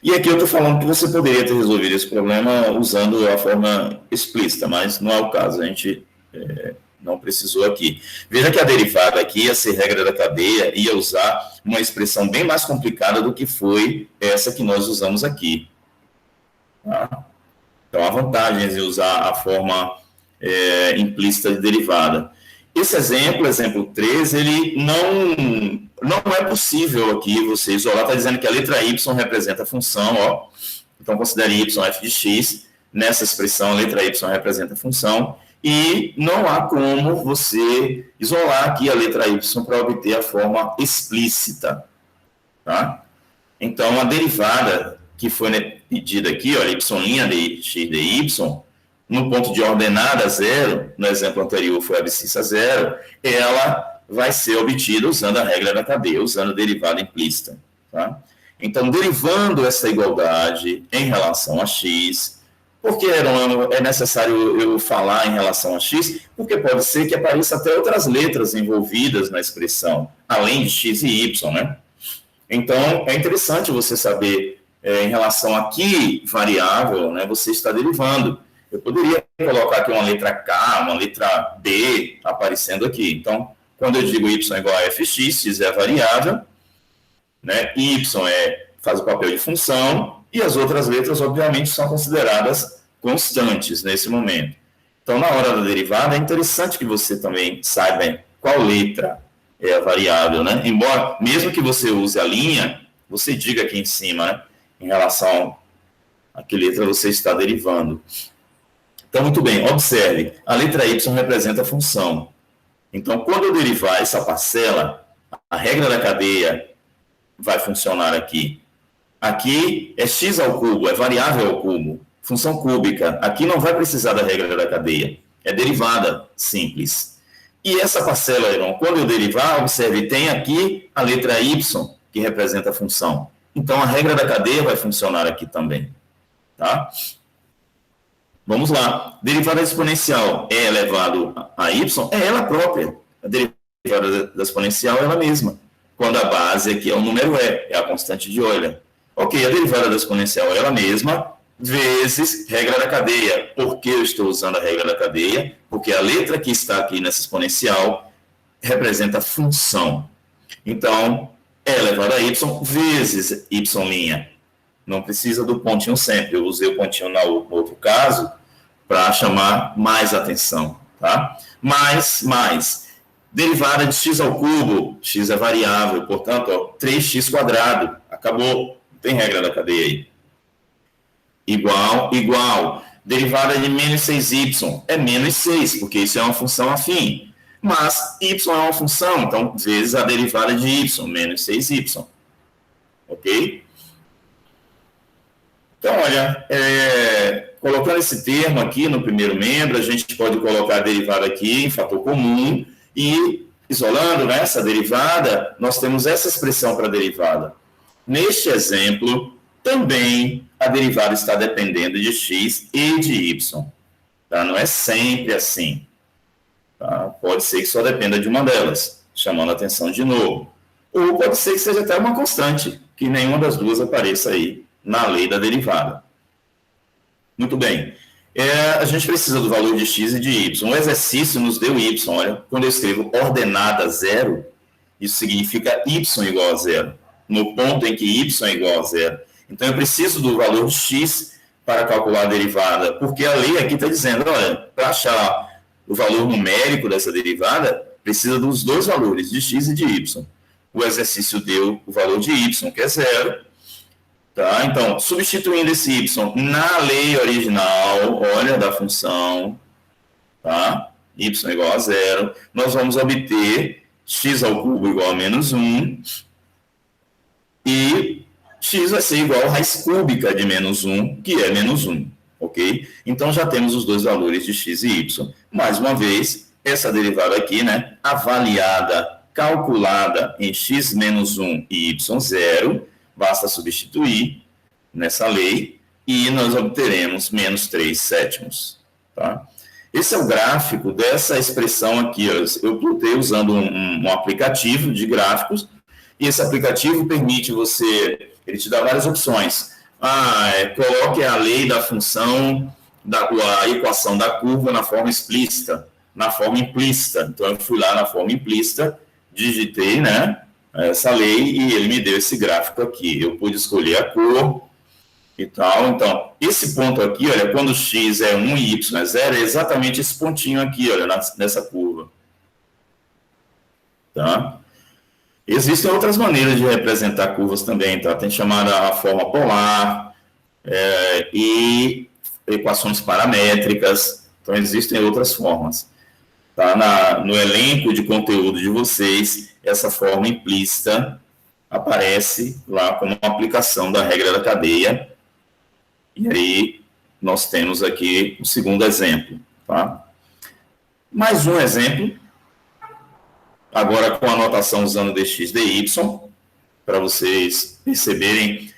S1: E aqui eu estou falando que você poderia ter resolvido esse problema usando a forma explícita, mas não é o caso, a gente não precisou aqui. Veja que a derivada aqui ia ser regra da cadeia, ia usar uma expressão bem mais complicada do que foi essa que nós usamos aqui. Tá? Então, há vantagens em usar a forma implícita de derivada. Esse exemplo 3, ele não é possível aqui você isolar, está dizendo que a letra y representa a função, ó. Então considere y f de x, nessa expressão a letra y representa a função, e não há como você isolar aqui a letra y para obter a forma explícita. Tá? Então a derivada que foi pedida aqui, olha, y' de x dy, no ponto de ordenada 0, no exemplo anterior foi abscissa 0, ela vai ser obtida usando a regra da cadeia, usando a derivada implícita. Tá? Então, derivando essa igualdade em relação a x, por que é necessário eu falar em relação a x? Porque pode ser que apareça até outras letras envolvidas na expressão, além de x e y, né? Então, é interessante você saber, em relação a que variável, né, você está derivando. Eu poderia colocar aqui uma letra K, uma letra B aparecendo aqui. Então, quando eu digo y igual a fx, x é a variável, né? Y faz o papel de função, e as outras letras, obviamente, são consideradas constantes nesse momento. Então, na hora da derivada, é interessante que você também saiba qual letra é a variável, né? Embora, mesmo que você use a linha, você diga aqui em cima, né, em relação a que letra você está derivando. Então, muito bem, observe, a letra y representa a função. Então, quando eu derivar essa parcela, a regra da cadeia vai funcionar aqui. Aqui é x ao cubo, é variável ao cubo, função cúbica. Aqui não vai precisar da regra da cadeia, é derivada simples. E essa parcela, Heron, quando eu derivar, observe, tem aqui a letra y, que representa a função. Então, a regra da cadeia vai funcionar aqui também. Tá? Vamos lá. Derivada exponencial é elevado a y, é ela própria. A derivada da exponencial é ela mesma. Quando a base aqui é o número é a constante de Euler. Ok, a derivada da exponencial é ela mesma, vezes regra da cadeia. Por que eu estou usando a regra da cadeia? Porque a letra que está aqui nessa exponencial representa função. Então, é elevado a y vezes y'. Não precisa do pontinho sempre. Eu usei o pontinho no outro caso para chamar mais atenção. Tá? Mais. Derivada de x ao cubo, x é variável, portanto, ó, 3x quadrado. Acabou. Não tem regra da cadeia aí. Igual. Derivada de menos 6y é menos 6, porque isso é uma função afim. Mas y é uma função, então, vezes a derivada de y, menos 6y. Ok? Então, olha, colocando esse termo aqui no primeiro membro, a gente pode colocar a derivada aqui em fator comum e, isolando, né, essa derivada, nós temos essa expressão para a derivada. Neste exemplo, também a derivada está dependendo de x e de y. Tá? Não é sempre assim. Tá? Pode ser que só dependa de uma delas, chamando a atenção de novo. Ou pode ser que seja até uma constante, que nenhuma das duas apareça aí na lei da derivada. Muito bem. A gente precisa do valor de x e de y. O exercício nos deu y. Olha, quando eu escrevo ordenada 0, isso significa y igual a 0. No ponto em que y é igual a 0. Então, eu preciso do valor de x para calcular a derivada, porque a lei aqui está dizendo, olha, para achar o valor numérico dessa derivada, precisa dos dois valores, de x e de y. O exercício deu o valor de y, que é 0. Tá? Então, substituindo esse y na lei original, olha, da função, tá? Y igual a 0, nós vamos obter x ao cubo igual a menos 1 e x vai ser igual a raiz cúbica de menos 1, que é menos 1, ok? Então, já temos os dois valores de x e y. Mais uma vez, essa derivada aqui, né, avaliada, calculada em x menos 1 e y 0, basta substituir nessa lei e nós obteremos menos 3 sétimos, tá? Esse é o gráfico dessa expressão aqui, ó. Eu plotei usando um aplicativo de gráficos, e esse aplicativo permite você, ele te dá várias opções. Coloque a lei da função, a equação da curva na forma explícita, na forma implícita. Então, eu fui lá na forma implícita, digitei, né, essa lei, e ele me deu esse gráfico aqui. Eu pude escolher a cor e tal. Então, esse ponto aqui, olha, quando x é 1 e y é 0, é exatamente esse pontinho aqui, olha, nessa curva. Tá? Existem outras maneiras de representar curvas também, tá? Tem chamada a forma polar e equações paramétricas. Então, existem outras formas. Tá? No elenco de conteúdo de vocês, essa forma implícita aparece lá como uma aplicação da regra da cadeia. E aí, nós temos aqui o segundo exemplo. Tá? Mais um exemplo, agora com a notação usando dx, dy, para vocês perceberem,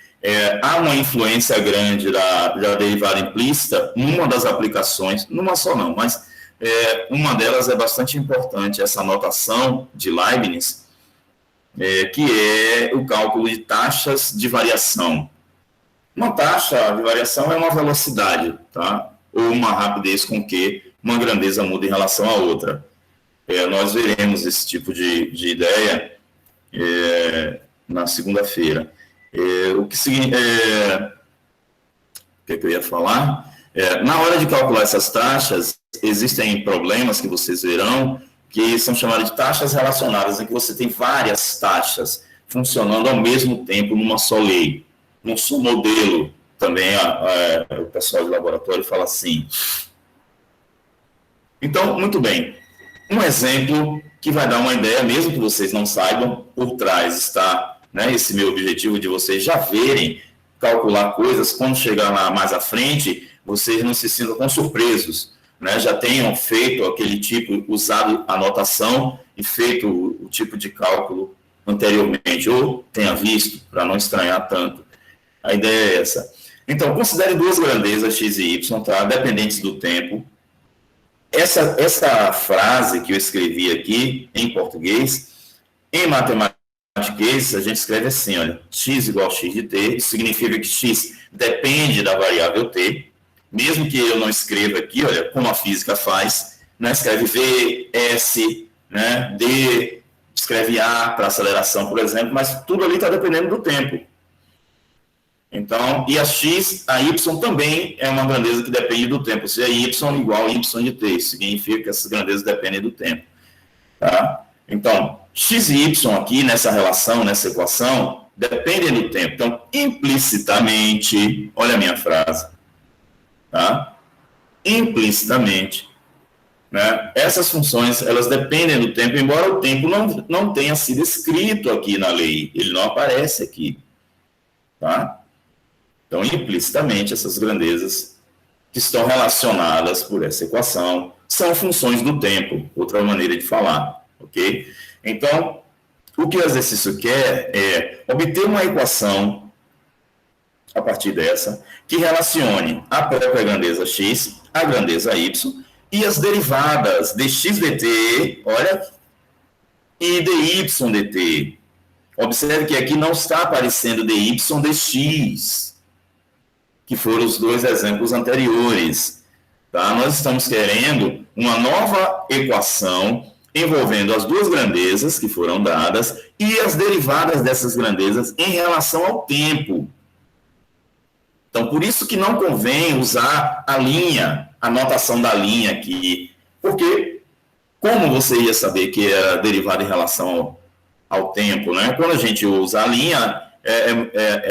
S1: há uma influência grande da derivada implícita numa das aplicações, numa só não, mas uma delas é bastante importante, essa notação de Leibniz, que é o cálculo de taxas de variação. Uma taxa de variação é uma velocidade, tá? Ou uma rapidez com que uma grandeza muda em relação à outra. Nós veremos esse tipo de ideia na segunda-feira. O que eu ia falar? Na hora de calcular essas taxas, existem problemas que vocês verão, que são chamados de taxas relacionadas, em que você tem várias taxas funcionando ao mesmo tempo numa só lei, num só modelo. Também o pessoal de laboratório fala assim. Então, muito bem. Um exemplo que vai dar uma ideia, mesmo que vocês não saibam, por trás está, né, esse meu objetivo de vocês já verem, calcular coisas, quando chegar lá mais à frente, vocês não se sintam tão surpresos, né, já tenham feito aquele tipo, usado a notação e feito o tipo de cálculo anteriormente, ou tenha visto, para não estranhar tanto. A ideia é essa. Então, considere duas grandezas, x e y, tá, dependentes do tempo. Essa frase que eu escrevi aqui em português, em matemática, a gente escreve assim, olha, x igual a x de t, isso significa que x depende da variável t, mesmo que eu não escreva aqui, olha, como a física faz, né, escreve v, s, né, d, escreve a para aceleração, por exemplo, mas tudo ali está dependendo do tempo. Então, e a y também é uma grandeza que depende do tempo. Se é y igual a y de t, isso significa que essas grandezas dependem do tempo. Tá? Então, x e y aqui nessa relação, nessa equação, dependem do tempo. Então, implicitamente, olha a minha frase, tá? Implicitamente, né, essas funções, elas dependem do tempo, embora o tempo não tenha sido escrito aqui na lei, ele não aparece aqui, tá? Então, implicitamente, essas grandezas que estão relacionadas por essa equação são funções do tempo, outra maneira de falar, ok? Então, o que o exercício quer é obter uma equação, a partir dessa, que relacione a própria grandeza x, a grandeza y, e as derivadas dx dt, olha, e dy dt. Observe que aqui não está aparecendo dy dx, que foram os dois exemplos anteriores. Tá? Nós estamos querendo uma nova equação envolvendo as duas grandezas que foram dadas e as derivadas dessas grandezas em relação ao tempo. Então, por isso que não convém usar a linha, a notação da linha aqui, porque como você ia saber que era derivada em relação ao tempo, né? Quando a gente usa a linha,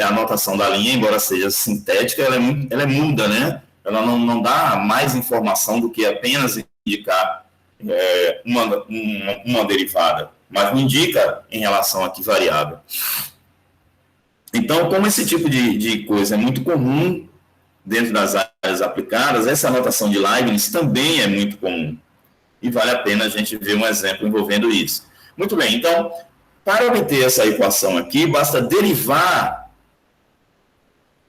S1: a notação da linha, embora seja sintética, ela é muda, né? Ela não dá mais informação do que apenas indicar uma derivada, mas indica em relação a que variável. Então, como esse tipo de coisa é muito comum dentro das áreas aplicadas, essa notação de Leibniz também é muito comum. E vale a pena a gente ver um exemplo envolvendo isso. Muito bem, então, para obter essa equação aqui, basta derivar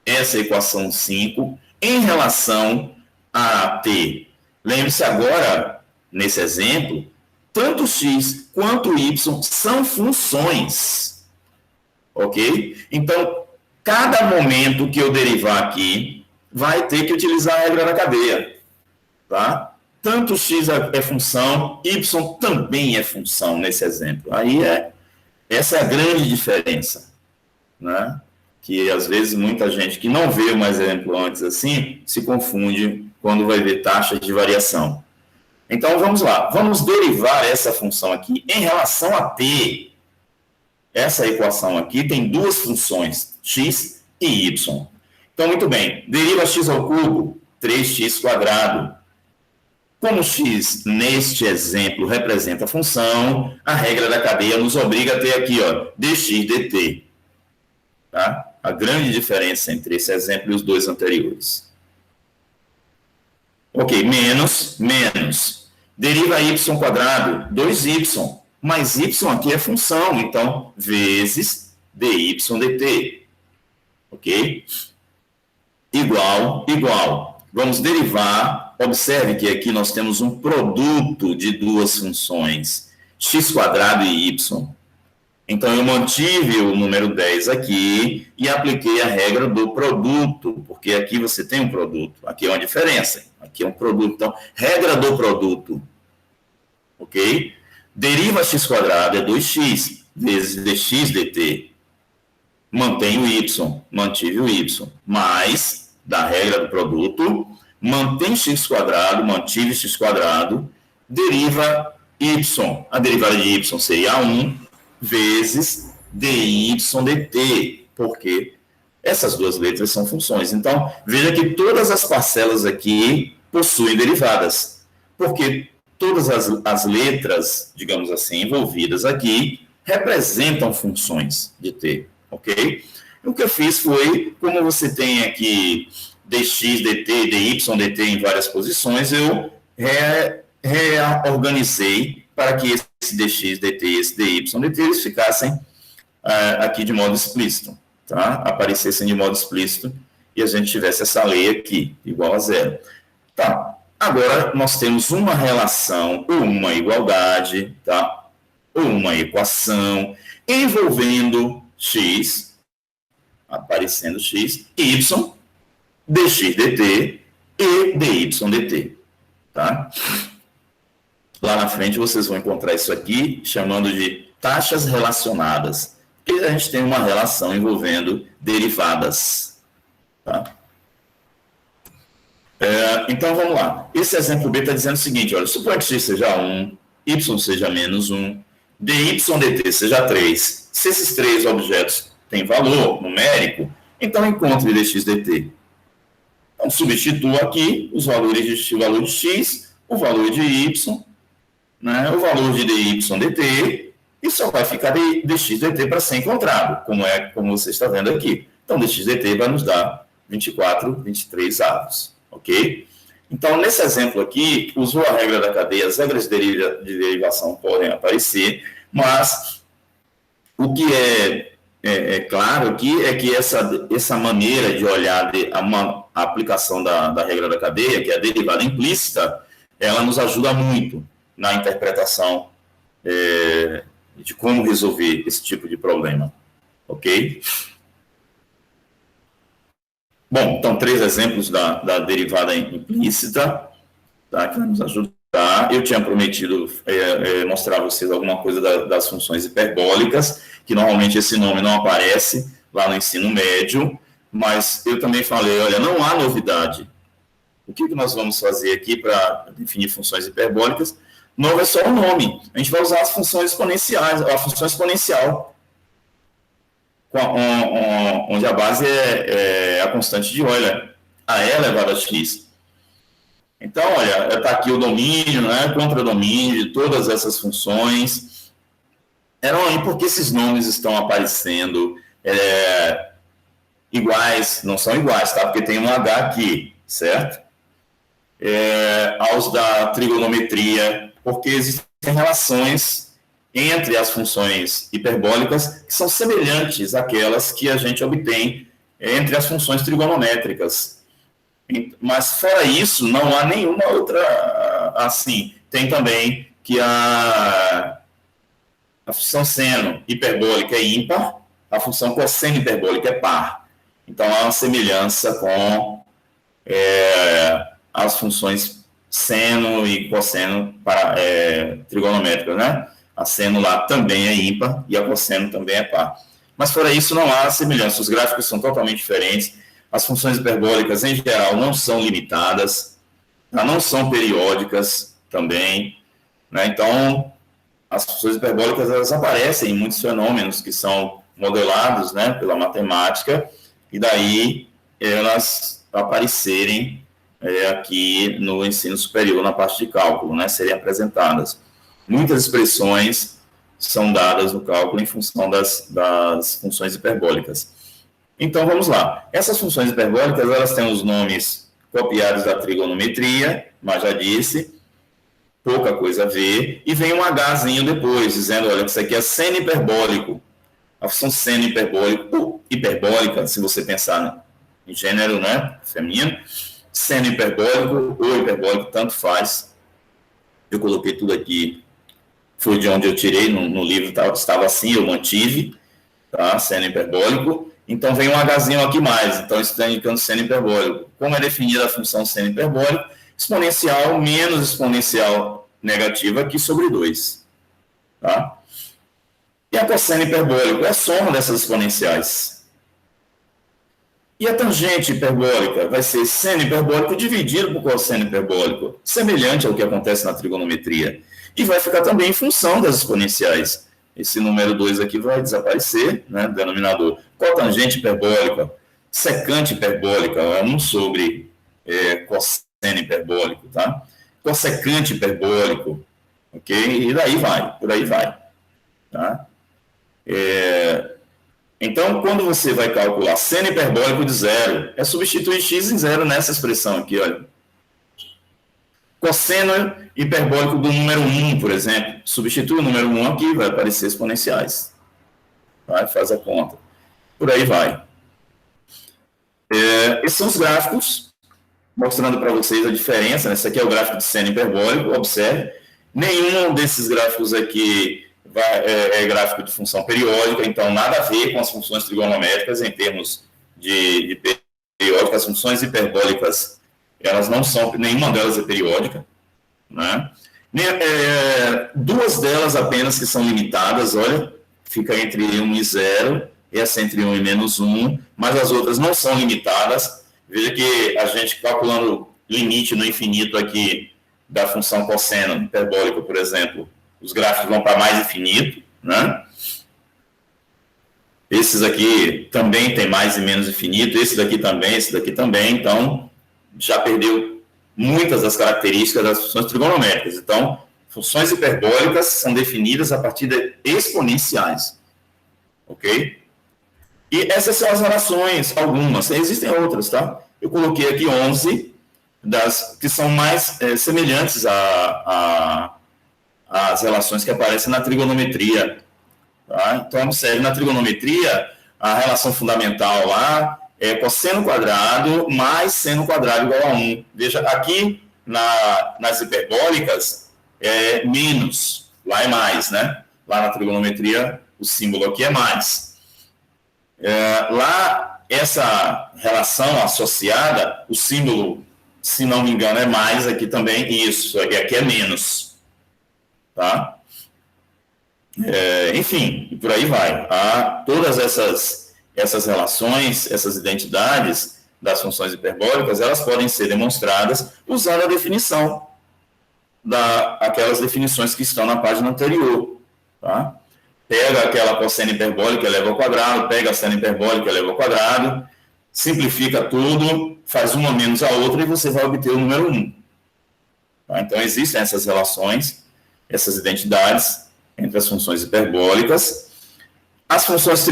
S1: essa equação 5 em relação a t. Lembre-se agora, nesse exemplo, tanto x quanto y são funções. Ok? Então, cada momento que eu derivar aqui, vai ter que utilizar a regra da cadeia. Tá? Tanto x é função, y também é função nesse exemplo. Aí essa é a grande diferença, né? Que às vezes muita gente que não vê um exemplo antes assim, se confunde quando vai ver taxas de variação. Então vamos lá, vamos derivar essa função aqui em relação a t. Essa equação aqui tem duas funções, x e y. Então, muito bem, deriva x ao cubo, 3x². Como x, neste exemplo, representa a função, a regra da cadeia nos obriga a ter aqui, ó, dx dt. Tá? A grande diferença entre esse exemplo e os dois anteriores. Ok, menos. Deriva y², 2y. Mas y aqui é função, então, vezes dy dt. Ok? Igual. Vamos derivar. Observe que aqui nós temos um produto de duas funções, x² e y. Então, eu mantive o número 10 aqui e apliquei a regra do produto, porque aqui você tem um produto. Aqui é uma diferença. Aqui é um produto. Então, regra do produto. Ok? Deriva x² é 2x vezes dx dt. Mantém o y, mantive o y, mais da regra do produto, mantém x², mantive x², deriva y. A derivada de y seria 1 vezes dy dt, porque essas duas letras são funções. Então, veja que todas as parcelas aqui possuem derivadas, porque todas as letras, digamos assim, envolvidas aqui, representam funções de t, ok? O que eu fiz foi, como você tem aqui dx dt, dy dt em várias posições, eu reorganizei para que esse dx dt e esse dy dt eles ficassem aqui de modo explícito, tá? Aparecessem de modo explícito e a gente tivesse essa lei aqui, igual a zero. Tá. Agora, nós temos uma relação, ou uma igualdade, tá? Ou uma equação, envolvendo x, aparecendo x, y, dx dt e dy dt, tá? Lá na frente vocês vão encontrar isso aqui, chamando de taxas relacionadas, porque a gente tem uma relação envolvendo derivadas, tá? Então, vamos lá. Esse exemplo B está dizendo o seguinte, olha, suponha que x seja 1, y seja menos 1, dy dt seja 3. Se esses três objetos têm valor numérico, então encontre dx dt. Então, substituo aqui os valores o valor de x, o valor de y, né, o valor de dy dt, e só vai ficar dx dt para ser encontrado, como você está vendo aqui. Então, dx dt vai nos dar 24/23 avos. Ok? Então, nesse exemplo aqui, usou a regra da cadeia, as regras de derivação podem aparecer, mas o que é claro aqui é que essa maneira de olhar a aplicação da regra da cadeia, que é a derivada implícita, ela nos ajuda muito na interpretação de como resolver esse tipo de problema. Ok? Bom, então, 3 exemplos da derivada implícita, tá, que vai nos ajudar. Eu tinha prometido mostrar a vocês alguma coisa das funções hiperbólicas, que normalmente esse nome não aparece lá no ensino médio, mas eu também falei, olha, não há novidade. O que nós vamos fazer aqui para definir funções hiperbólicas? Novo é só o nome. A gente vai usar as funções exponenciais, a função exponencial, onde a base é a constante de Euler, a e elevado a x. Então, olha, está aqui o domínio, né, contradomínio de todas essas funções. E por que esses nomes estão aparecendo iguais? Não são iguais, tá? Porque tem um H aqui, certo? Aos da trigonometria, porque existem relações entre as funções hiperbólicas que são semelhantes àquelas que a gente obtém entre as funções trigonométricas. Mas, fora isso, não há nenhuma outra assim. Tem também que a função seno hiperbólica é ímpar, a função cosseno hiperbólica é par. Então, há uma semelhança com as funções seno e cosseno trigonométricas, né? A seno lá também é ímpar e a cosseno também é par. Mas, fora isso, não há semelhança. Os gráficos são totalmente diferentes. As funções hiperbólicas, em geral, não são limitadas, não são periódicas também, né? Então, as funções hiperbólicas, elas aparecem em muitos fenômenos que são modelados, né, pela matemática, e daí elas aparecerem aqui no ensino superior, na parte de cálculo, né, serem apresentadas. Muitas expressões são dadas no cálculo em função das funções hiperbólicas. Então, vamos lá. Essas funções hiperbólicas, elas têm os nomes copiados da trigonometria, mas já disse, pouca coisa a ver, e vem um Hzinho depois, dizendo, olha, isso aqui é seno hiperbólico. A função seno hiperbólica, se você pensar em gênero, né, feminino, seno hiperbólico ou hiperbólico, tanto faz. Eu coloquei tudo aqui, foi de onde eu tirei, no livro estava assim, eu mantive, tá, seno hiperbólico. Então, vem um Hzinho aqui mais, então isso está indicando seno hiperbólico. Como é definida a função seno hiperbólico? Exponencial menos exponencial negativa aqui sobre 2. Tá? E a cosseno hiperbólico é a soma dessas exponenciais. E a tangente hiperbólica vai ser seno hiperbólico dividido por cosseno hiperbólico, semelhante ao que acontece na trigonometria. E vai ficar também em função das exponenciais. Esse número 2 aqui vai desaparecer, né, denominador. Cotangente hiperbólica, secante hiperbólica, é 1 sobre cosseno hiperbólico, tá? Cossecante hiperbólico, ok? E daí vai, por aí vai, tá? Então, quando você vai calcular seno hiperbólico de 0, é substituir x em 0 nessa expressão aqui, olha. Cosseno hiperbólico do número 1, por exemplo, substitui o número 1 aqui, vai aparecer exponenciais. Vai, faz a conta. Por aí vai. Esses são os gráficos, mostrando para vocês a diferença. Esse aqui é o gráfico de seno hiperbólico, observe. Nenhum desses gráficos aqui é gráfico de função periódica, então nada a ver com as funções trigonométricas em termos de periódica. As funções hiperbólicas, elas não são, nenhuma delas é periódica, né? Duas delas apenas que são limitadas, olha, fica entre 1 e 0, essa entre 1 e menos 1, mas as outras não são limitadas. Veja que a gente calculando limite no infinito aqui da função cosseno hiperbólica, por exemplo, os gráficos vão para mais infinito, né? Esses aqui também tem mais e menos infinito, esse daqui também, então já perdeu muitas das características das funções trigonométricas. Então, funções hiperbólicas são definidas a partir de exponenciais, ok? E essas são as relações, algumas, existem outras, tá? Eu coloquei aqui 11 das que são mais semelhantes às relações que aparecem na trigonometria. Tá? Então, observe, na trigonometria, a relação fundamental lá é cosseno quadrado mais seno quadrado igual a 1. Veja, aqui nas hiperbólicas é menos, lá é mais, né? Lá na trigonometria, o símbolo aqui é mais. Lá, essa relação associada, o símbolo, se não me engano, é mais, aqui também, isso, aqui é menos. Tá? Enfim, por aí vai. Todas essas essas relações, essas identidades das funções hiperbólicas, elas podem ser demonstradas usando a definição aquelas definições que estão na página anterior, tá? Pega aquela cosseno hiperbólica, eleva ao quadrado, pega a seno hiperbólica, eleva ao quadrado, simplifica tudo, faz uma menos a outra e você vai obter o número 1. Tá? Então, existem essas relações, essas identidades entre as funções hiperbólicas. As funções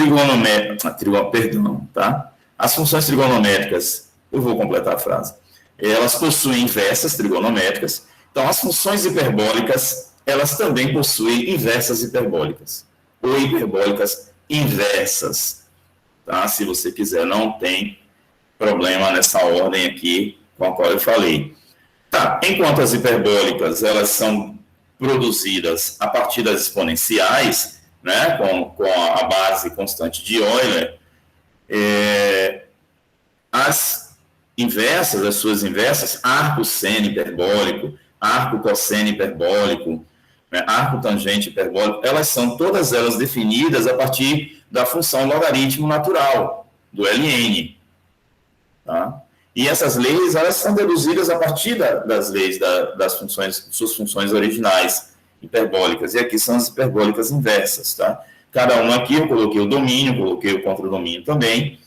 S1: tá? As funções trigonométricas, eu vou completar a frase, elas possuem inversas trigonométricas. Então, as funções hiperbólicas, elas também possuem inversas hiperbólicas, ou hiperbólicas inversas, tá? Se você quiser, não tem problema nessa ordem aqui com a qual eu falei. Tá, enquanto as hiperbólicas, elas são produzidas a partir das exponenciais, né, com a base constante de Euler, as inversas, as suas inversas, arco seno hiperbólico, arco cosseno hiperbólico, né, arco tangente hiperbólico, todas elas definidas a partir da função logaritmo natural, do ln. Tá? E essas leis, elas são deduzidas a partir das leis das funções, suas funções originais hiperbólicas. E aqui são as hiperbólicas inversas. Tá? Cada uma aqui eu coloquei o domínio, coloquei o contradomínio também.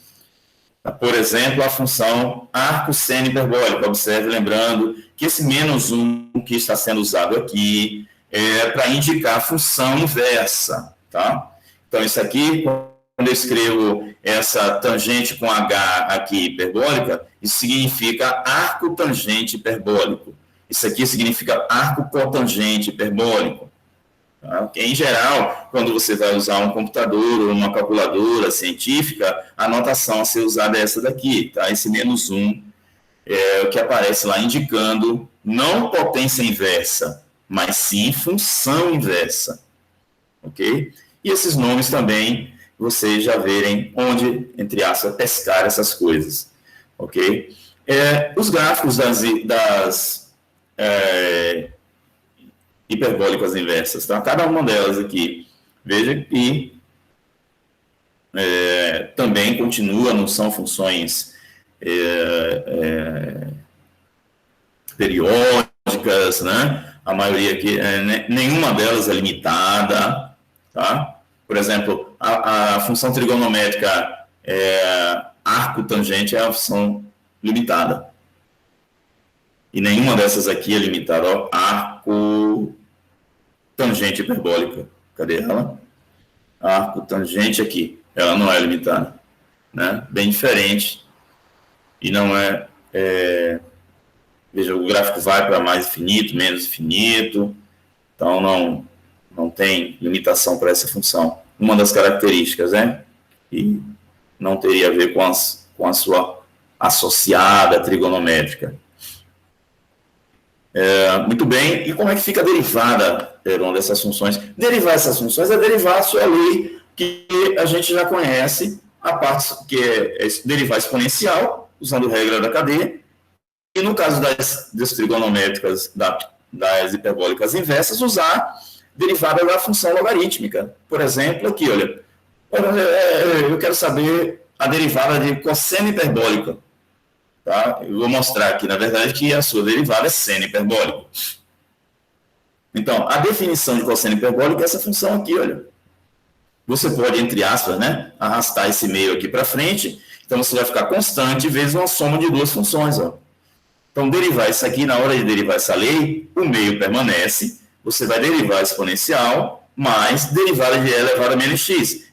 S1: Por exemplo, a função arco seno hiperbólico. Observe, lembrando, que esse menos 1 que está sendo usado aqui é para indicar a função inversa. Tá? Então, isso aqui, quando eu escrevo essa tangente com H aqui hiperbólica, isso significa arco tangente hiperbólico. Isso aqui significa arco cotangente hiperbólico. Tá? Porque, em geral, quando você vai usar um computador ou uma calculadora científica, a notação a ser usada é essa daqui, tá? Esse menos 1 é o que aparece lá indicando não potência inversa, mas sim função inversa. Ok? E esses nomes também, vocês já verem onde, entre aspas, pescar essas coisas. Ok? Os gráficos das hiperbólicas inversas, tá? Cada uma delas aqui. Veja que também continua, não são funções periódicas, né? A maioria aqui, nenhuma delas é limitada, tá? Por exemplo, a função trigonométrica arco tangente é a função limitada. E nenhuma dessas aqui é limitada, ó, arco tangente hiperbólica. Cadê ela? Arco tangente aqui. Ela não é limitada. Né? Bem diferente. E não veja, o gráfico vai para mais infinito, menos infinito. Então, não tem limitação para essa função. Uma das características, né? E não teria a ver com a sua associada trigonométrica. Muito bem, e como é que fica a derivada, Heron, dessas funções? Derivar essas funções é derivar a sua lei que a gente já conhece, a parte que é derivar exponencial, usando regra da cadeia, e no caso das trigonométricas, das hiperbólicas inversas, usar derivada da função logarítmica. Por exemplo, aqui, olha, eu quero saber a derivada de cosseno hiperbólica. Tá? Eu vou mostrar aqui, na verdade, que a sua derivada é seno hiperbólico. Então, a definição de cosseno hiperbólico é essa função aqui, olha. Você pode, entre aspas, né, arrastar esse meio aqui para frente, então você vai ficar constante vezes uma soma de duas funções. Ó. Então, derivar isso aqui, na hora de derivar essa lei, o meio permanece, você vai derivar a exponencial, mais derivada de e elevado a menos x.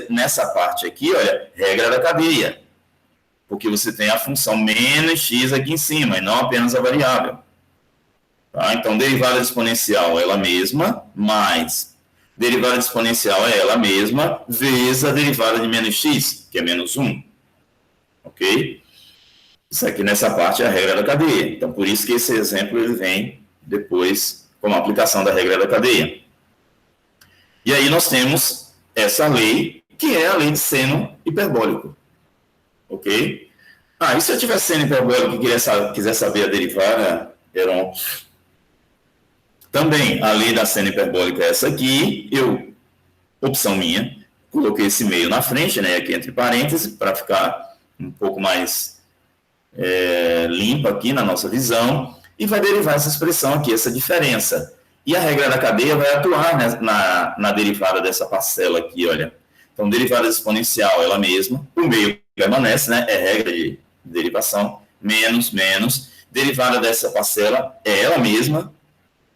S1: Nessa parte aqui, olha, regra da cadeia. Porque você tem a função menos x aqui em cima, e não apenas a variável. Tá? Então, derivada de exponencial é ela mesma, mais derivada de exponencial é ela mesma, vezes a derivada de menos x, que é menos 1. Ok? Isso aqui nessa parte é a regra da cadeia. Então, por isso que esse exemplo ele vem depois como aplicação da regra da cadeia. E aí nós temos essa lei, que é a lei de seno hiperbólico. Ok? E se eu tiver seno hiperbólico e quiser saber a derivada, Heron? Também, a lei da seno hiperbólica é essa aqui, opção minha, coloquei esse meio na frente, né, aqui entre parênteses, para ficar um pouco mais limpo aqui na nossa visão, e vai derivar essa expressão aqui, essa diferença. E a regra da cadeia vai atuar, né, na derivada dessa parcela aqui, olha. Então, derivada exponencial, ela mesma, o meio permanece, né, é regra de derivação, menos, derivada dessa parcela é ela mesma,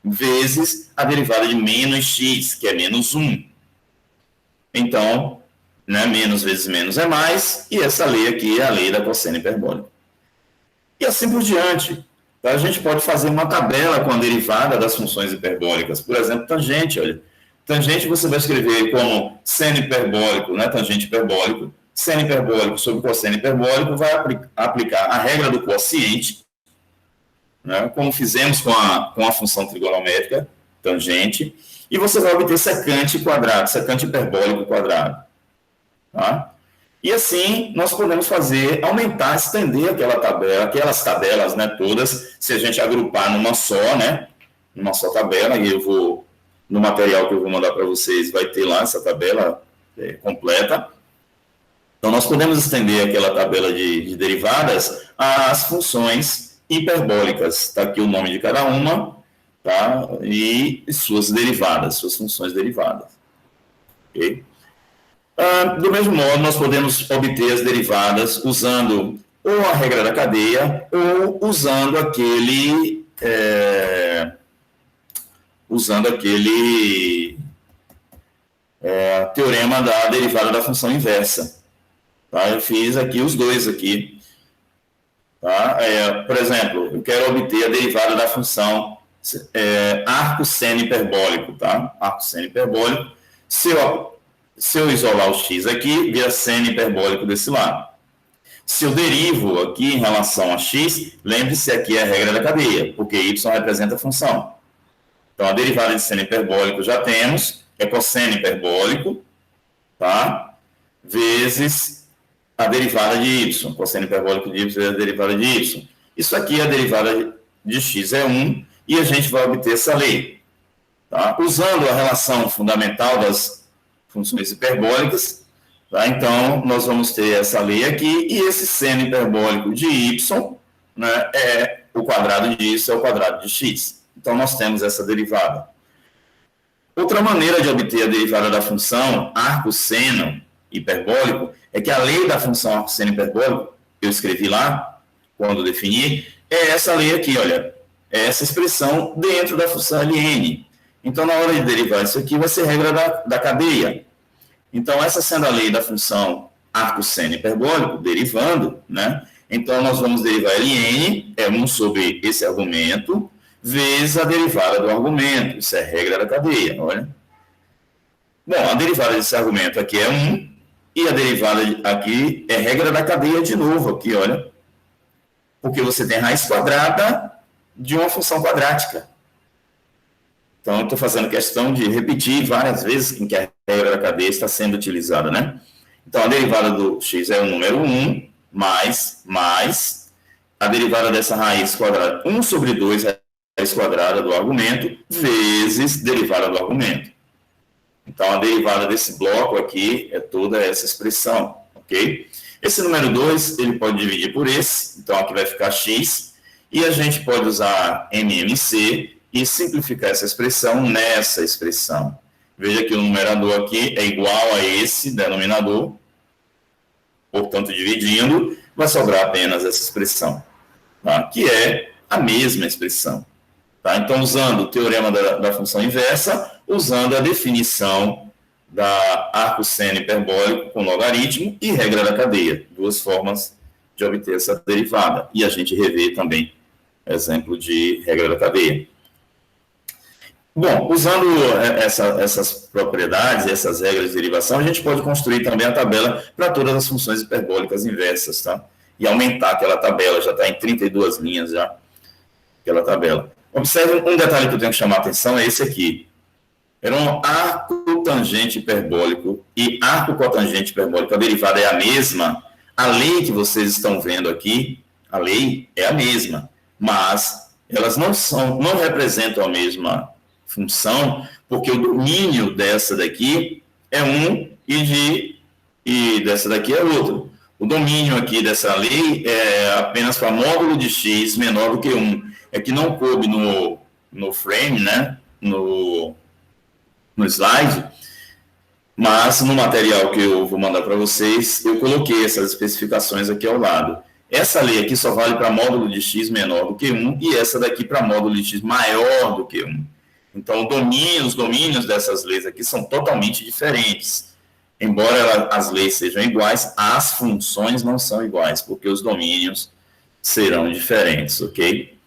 S1: vezes a derivada de menos x, que é menos 1. Então, né, menos vezes menos é mais, e essa lei aqui é a lei da cosseno hiperbólica. E assim por diante. Então, a gente pode fazer uma tabela com a derivada das funções hiperbólicas. Por exemplo, tangente, olha. Tangente você vai escrever como seno hiperbólico, né, tangente hiperbólico, seno hiperbólico sobre cosseno hiperbólico, vai aplicar a regra do quociente, né, como fizemos com a função trigonométrica, tangente, e você vai obter secante quadrado, secante hiperbólico quadrado. Tá? E assim, nós podemos fazer, aumentar, estender aquelas tabelas, né, todas, se a gente agrupar numa só, né, numa só tabela, e eu vou, no material que eu vou mandar para vocês, vai ter lá essa tabela completa. Então, nós podemos estender aquela tabela de derivadas às funções hiperbólicas. Está aqui o nome de cada uma, tá? E suas derivadas, suas funções derivadas. Ok? Do mesmo modo, nós podemos obter as derivadas usando ou a regra da cadeia ou usando aquele teorema da derivada da função inversa. Tá? Eu fiz aqui os dois aqui. Tá? Por exemplo, eu quero obter a derivada da função arco seno hiperbólico. Tá? Arco seno hiperbólico. Se eu isolar o x aqui, vira seno hiperbólico desse lado. Se eu derivo aqui em relação a x, lembre-se aqui é a regra da cadeia, porque y representa a função. Então, a derivada de seno hiperbólico já temos, é cosseno hiperbólico, tá? Vezes a derivada de y. Cosseno hiperbólico de y é a derivada de y. Isso aqui, a derivada de x é 1, e a gente vai obter essa lei. Tá? Usando a relação fundamental das funções hiperbólicas, tá? Então, nós vamos ter essa lei aqui, e esse seno hiperbólico de y, né, o quadrado de y é o quadrado de x. Então, nós temos essa derivada. Outra maneira de obter a derivada da função arco-seno hiperbólico é que a lei da função arco-seno hiperbólico, eu escrevi lá, quando defini, é essa lei aqui, olha, é essa expressão dentro da função ln. Então, na hora de derivar isso aqui, vai ser regra da cadeia. Então, essa sendo a lei da função arco-seno hiperbólico, derivando, né? Então, nós vamos derivar ln, é 1 sobre esse argumento, vezes a derivada do argumento. Isso é regra da cadeia, olha. Bom, a derivada desse argumento aqui é 1, e a derivada aqui é regra da cadeia de novo, aqui, olha. Porque você tem raiz quadrada de uma função quadrática. Então, eu estou fazendo questão de repetir várias vezes em que a regra da cadeia está sendo utilizada, né? Então, a derivada do x é o número 1, mais a derivada dessa raiz quadrada, 1 sobre 2 raiz quadrada do argumento, vezes derivada do argumento. Então, a derivada desse bloco aqui é toda essa expressão, ok? Esse número 2, ele pode dividir por esse, então aqui vai ficar x, e a gente pode usar MMC, e simplificar essa expressão nessa expressão. Veja que o numerador aqui é igual a esse denominador, portanto, dividindo, vai sobrar apenas essa expressão, tá? Que é a mesma expressão. Tá? Então, usando o teorema da função inversa, usando a definição da arco-seno hiperbólico com logaritmo e regra da cadeia, duas formas de obter essa derivada. E a gente revê também exemplo de regra da cadeia. Bom, usando essas propriedades, essas regras de derivação, a gente pode construir também a tabela para todas as funções hiperbólicas inversas, tá? E aumentar aquela tabela, já está em 32 linhas já, aquela tabela. Observe um detalhe que eu tenho que chamar a atenção, é esse aqui. Era um arco tangente hiperbólico e arco cotangente hiperbólico, a derivada é a mesma. A lei que vocês estão vendo aqui, a lei é a mesma, mas elas não representam a mesma função, porque o domínio dessa daqui é 1 e dessa daqui é outra. O domínio aqui dessa lei é apenas para módulo de x menor do que 1. É que não coube no frame, né? No slide, mas no material que eu vou mandar para vocês, eu coloquei essas especificações aqui ao lado. Essa lei aqui só vale para módulo de x menor do que 1 e essa daqui para módulo de x maior do que 1. Então, os domínios dessas leis aqui são totalmente diferentes. Embora as leis sejam iguais, as funções não são iguais, porque os domínios serão diferentes, ok?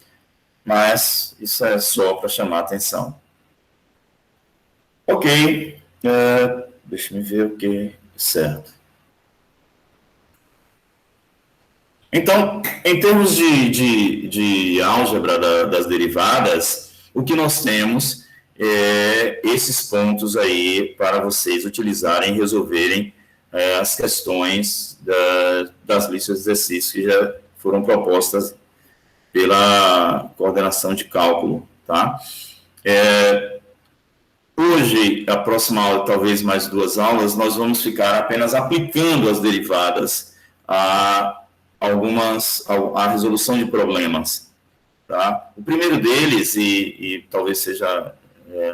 S1: Mas isso é só para chamar a atenção. Ok, deixa eu ver o que certo. Então, em termos de álgebra das derivadas, o que nós temos é esses pontos aí para vocês utilizarem e resolverem as questões das listas de exercícios que já foram propostas pela coordenação de cálculo, tá? Hoje, a próxima aula, talvez mais 2 aulas, nós vamos ficar apenas aplicando as derivadas a resolução de problemas, tá? O primeiro deles, e talvez seja,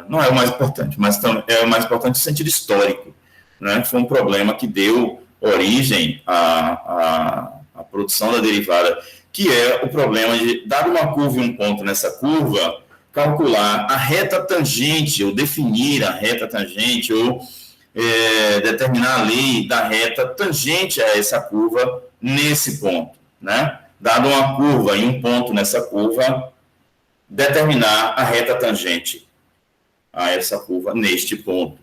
S1: não é o mais importante, mas é o mais importante no sentido histórico, né? Foi um problema que deu origem à produção da derivada, que é o problema de, dado uma curva e um ponto nessa curva, calcular a reta tangente, ou definir a reta tangente, ou determinar a lei da reta tangente a essa curva nesse ponto, né? Dado uma curva e um ponto nessa curva, determinar a reta tangente a essa curva neste ponto,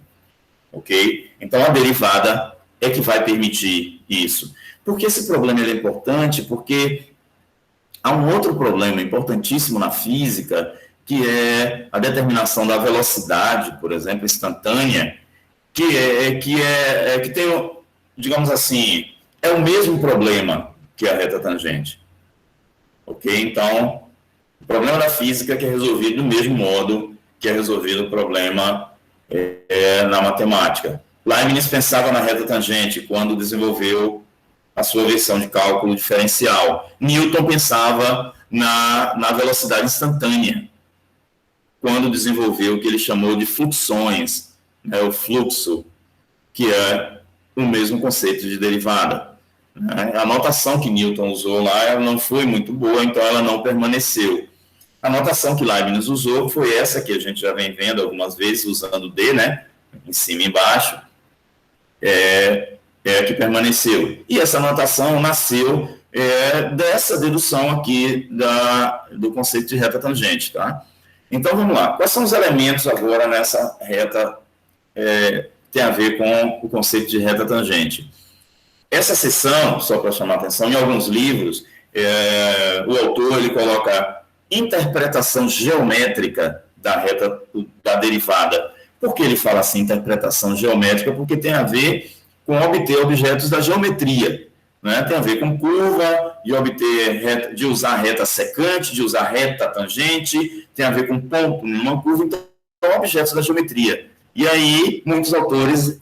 S1: ok? Então, a derivada é que vai permitir isso. Por que esse problema é importante? Porque há um outro problema importantíssimo na física, que é a determinação da velocidade, por exemplo, instantânea, que tem, digamos assim, é o mesmo problema que a reta tangente. Ok? Então, o problema da física é que é resolvido do mesmo modo que é resolvido o problema na matemática. Leibniz pensava na reta tangente quando desenvolveu a sua versão de cálculo diferencial. Newton pensava na velocidade instantânea, quando desenvolveu o que ele chamou de fluxões, né, o fluxo, que é o mesmo conceito de derivada. A notação que Newton usou lá ela não foi muito boa, então ela não permaneceu. A notação que Leibniz usou foi essa que a gente já vem vendo algumas vezes, usando D, né, em cima e embaixo, é a que permaneceu. E essa notação nasceu dessa dedução aqui do conceito de reta tangente, tá? Então, vamos lá. Quais são os elementos agora nessa reta tem a ver com o conceito de reta tangente? Essa seção, só para chamar a atenção, em alguns livros, o autor ele coloca interpretação geométrica da derivada. Por que ele fala assim, interpretação geométrica? Porque tem a ver com obter objetos da geometria, né? Tem a ver com curva, de usar reta secante, de usar reta tangente, tem a ver com ponto numa curva, então objetos da geometria. E aí, muitos autores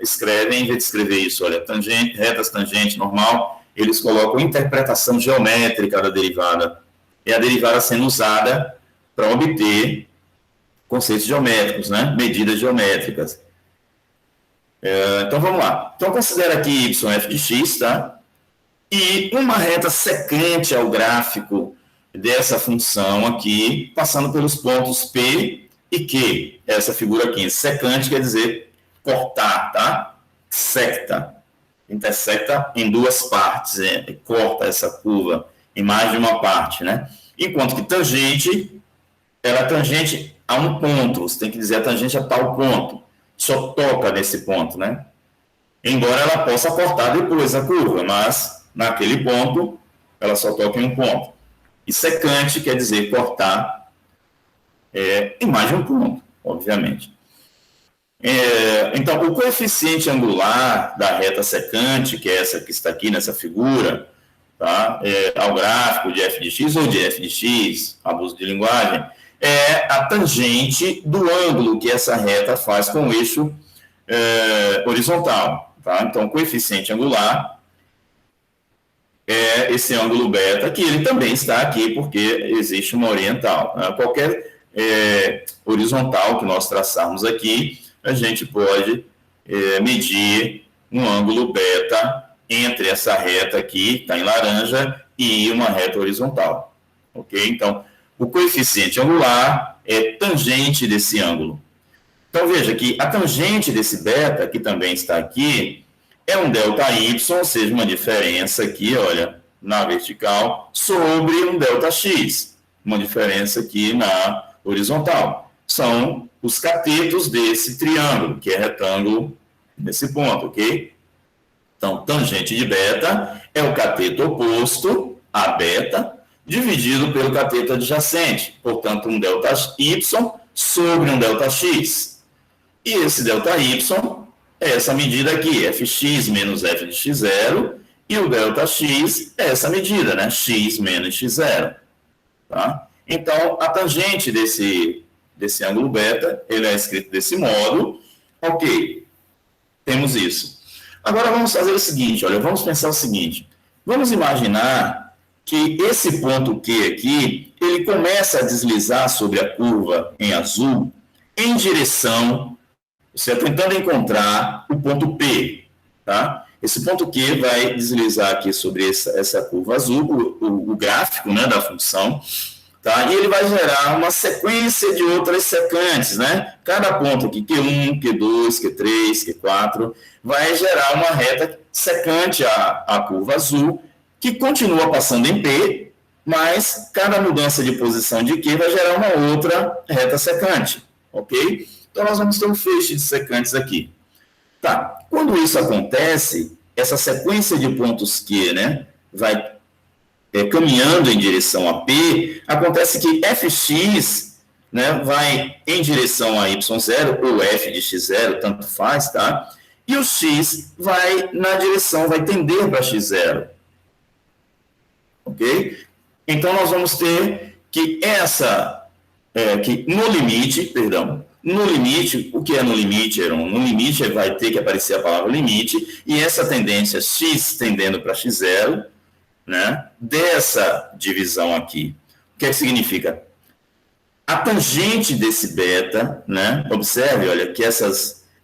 S1: escrevem, em vez de escrever isso, olha, retas tangente normal, eles colocam interpretação geométrica da derivada. É a derivada sendo usada para obter conceitos geométricos, né? Medidas geométricas. Então, vamos lá. Então, considera aqui y f de x, tá? E uma reta secante ao gráfico dessa função aqui, passando pelos pontos P e Q. Essa figura aqui, secante quer dizer cortar, tá? Secta. Intersecta em duas partes, corta essa curva em mais de uma parte, né? Enquanto que tangente, ela é tangente a um ponto, você tem que dizer a tangente a tal ponto, só toca nesse ponto, né? Embora ela possa cortar depois a curva, mas naquele ponto, ela só toca em um ponto. E secante quer dizer cortar em mais de um ponto, obviamente. Então, o coeficiente angular da reta secante, que é essa que está aqui nessa figura, tá? Ao gráfico de f de x ou de f de x, abuso de linguagem, é a tangente do ângulo que essa reta faz com o eixo horizontal. Tá? Então, o coeficiente angular é esse ângulo beta, que ele também está aqui, porque existe uma oriental. Né? Qualquer horizontal que nós traçarmos aqui, a gente pode medir um ângulo beta entre essa reta aqui, que está em laranja, e uma reta horizontal. Ok? Então, o coeficiente angular é tangente desse ângulo. Então, veja que a tangente desse beta, que também está aqui, é um ΔY, ou seja, uma diferença aqui, olha, na vertical, sobre um ΔX, uma diferença aqui na horizontal. São os catetos desse triângulo, que é retângulo nesse ponto, ok? Então, tangente de beta é o cateto oposto a beta, dividido pelo cateto adjacente, portanto, um ΔY sobre um ΔX. E esse ΔY é essa medida aqui, fx menos f de x0, e o ΔX é essa medida, né? X menos x0. Tá? Então, a tangente desse ângulo beta, ele é escrito desse modo. Ok, temos isso. Agora, vamos fazer o seguinte, olha, vamos pensar o seguinte. Vamos imaginar que esse ponto Q aqui, ele começa a deslizar sobre a curva em azul em direção, você está tentando encontrar o ponto P, tá? Esse ponto Q vai deslizar aqui sobre essa curva azul, o gráfico, né, da função, tá? E ele vai gerar uma sequência de outras secantes, né? Cada ponto aqui, Q1, Q2, Q3, Q4, vai gerar uma reta secante à curva azul, que continua passando em P, mas cada mudança de posição de Q vai gerar uma outra reta secante, ok? Então, nós vamos ter um feixe de secantes aqui. Tá, quando isso acontece, essa sequência de pontos Q, né, vai caminhando em direção a P, acontece que Fx, né, vai em direção a Y0, ou F de X0, tanto faz, tá? E o X vai na direção, vai tender para X0. Ok? Então, nós vamos ter que que no limite, o que é no limite, Heron? No limite vai ter que aparecer a palavra limite, e essa tendência x tendendo para x0, né, dessa divisão aqui. O que é que significa? A tangente desse beta, né, observe, olha, que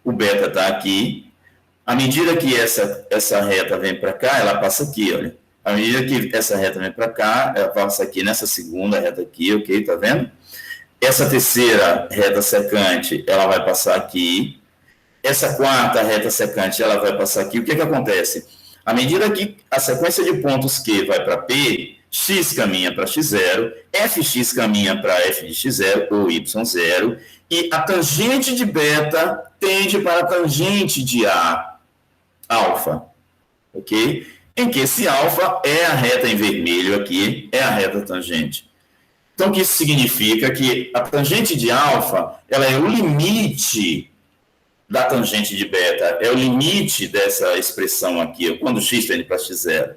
S1: o beta está aqui, à medida que essa reta vem para cá, ela passa aqui, olha. À medida que essa reta vem para cá, ela passa aqui nessa segunda reta aqui, ok? Tá vendo? Essa terceira reta secante, ela vai passar aqui. Essa quarta reta secante, ela vai passar aqui. O que acontece? À medida que a sequência de pontos Q vai para P, x caminha para x0, fx caminha para f de x0 ou y0, e a tangente de beta tende para a tangente de alfa, ok? Em que esse alfa é a reta em vermelho aqui, é a reta tangente. Então, o que isso significa? Que a tangente de alfa, ela é o limite da tangente de beta, é o limite dessa expressão aqui, quando x tende para x0.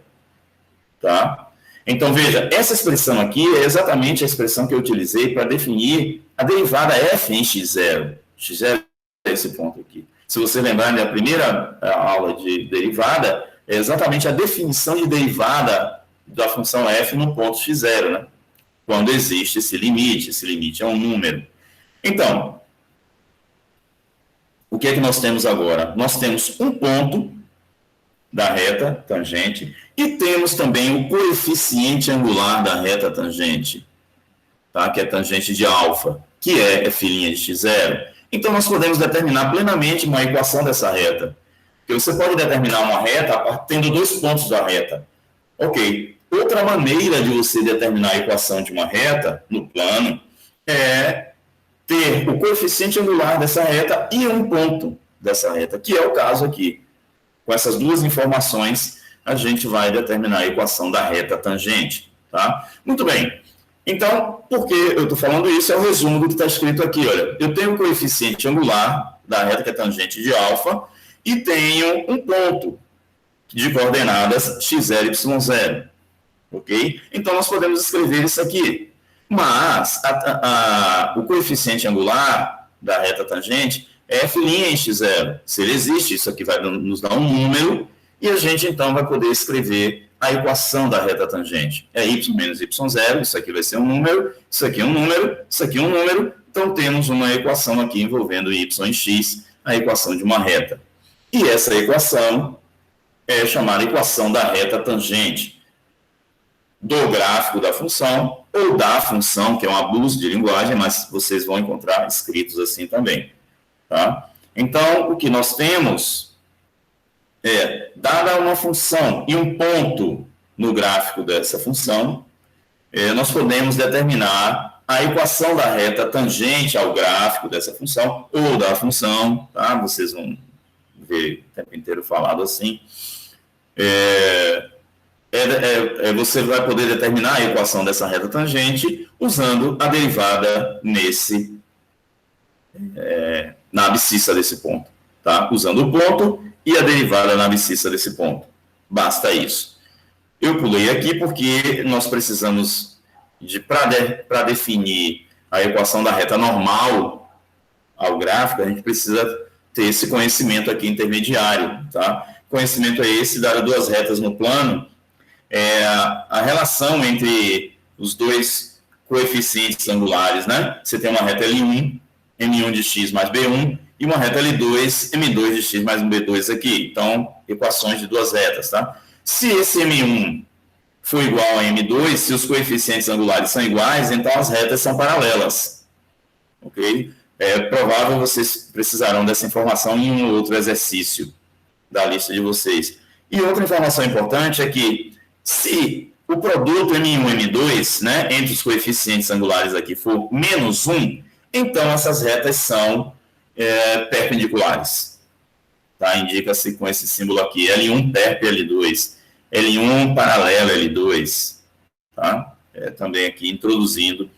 S1: Tá? Então, veja, essa expressão aqui é exatamente a expressão que eu utilizei para definir a derivada f em x0. X0 é esse ponto aqui. Se você lembrar da primeira aula de derivada, é exatamente a definição de derivada da função f no ponto x0, né? Quando existe esse limite é um número. Então, o que é que nós temos agora? Nós temos um ponto da reta tangente e temos também o coeficiente angular da reta tangente, tá? Que é tangente de alfa, que é f' de x0. Então, nós podemos determinar plenamente uma equação dessa reta. Porque você pode determinar uma reta tendo dois pontos da reta. Ok. Outra maneira de você determinar a equação de uma reta no plano é ter o coeficiente angular dessa reta e um ponto dessa reta, que é o caso aqui. Com essas duas informações, a gente vai determinar a equação da reta tangente. Tá? Muito bem. Então, por que eu estou falando isso? É o resumo do que está escrito aqui. Olha, eu tenho o coeficiente angular da reta que é tangente de alfa e tenho um ponto de coordenadas x0 e y0. Ok? Então, nós podemos escrever isso aqui. Mas o coeficiente angular da reta tangente é f' em x0. Se ele existe, isso aqui vai nos dar um número, e a gente, então, vai poder escrever a equação da reta tangente. É y menos y0, isso aqui vai ser um número, isso aqui é um número, isso aqui é um número, então temos uma equação aqui envolvendo y e x, a equação de uma reta. E essa equação é chamada equação da reta tangente do gráfico da função, ou da função, que é um abuso de linguagem, mas vocês vão encontrar escritos assim também. Tá? Então, o que nós temos é, dada uma função e um ponto no gráfico dessa função, nós podemos determinar a equação da reta tangente ao gráfico dessa função, ou da função, tá? Vocês vão ver o tempo inteiro falado assim. Você vai poder determinar a equação dessa reta tangente usando a derivada na abscissa desse ponto. Tá? Usando o ponto e a derivada na abscissa desse ponto. Basta isso. Eu pulei aqui porque nós precisamos, para definir a equação da reta normal ao gráfico, a gente precisa ter esse conhecimento aqui intermediário. Tá? Conhecimento é esse, dado duas retas no plano, a relação entre os dois coeficientes angulares, né? Você tem uma reta L1, M1 de x mais B1, e uma reta L2, M2 de x mais um B2 aqui. Então, equações de duas retas, tá? Se esse M1 for igual a M2, se os coeficientes angulares são iguais, então as retas são paralelas. Ok? É provável vocês precisarão dessa informação em um outro exercício da lista de vocês. E outra informação importante é que se o produto M1 e M2, né, entre os coeficientes angulares aqui for menos 1, então essas retas são perpendiculares. Tá? Indica-se com esse símbolo aqui, L1 perp L2, L1 paralelo L2. Tá? Também aqui introduzindo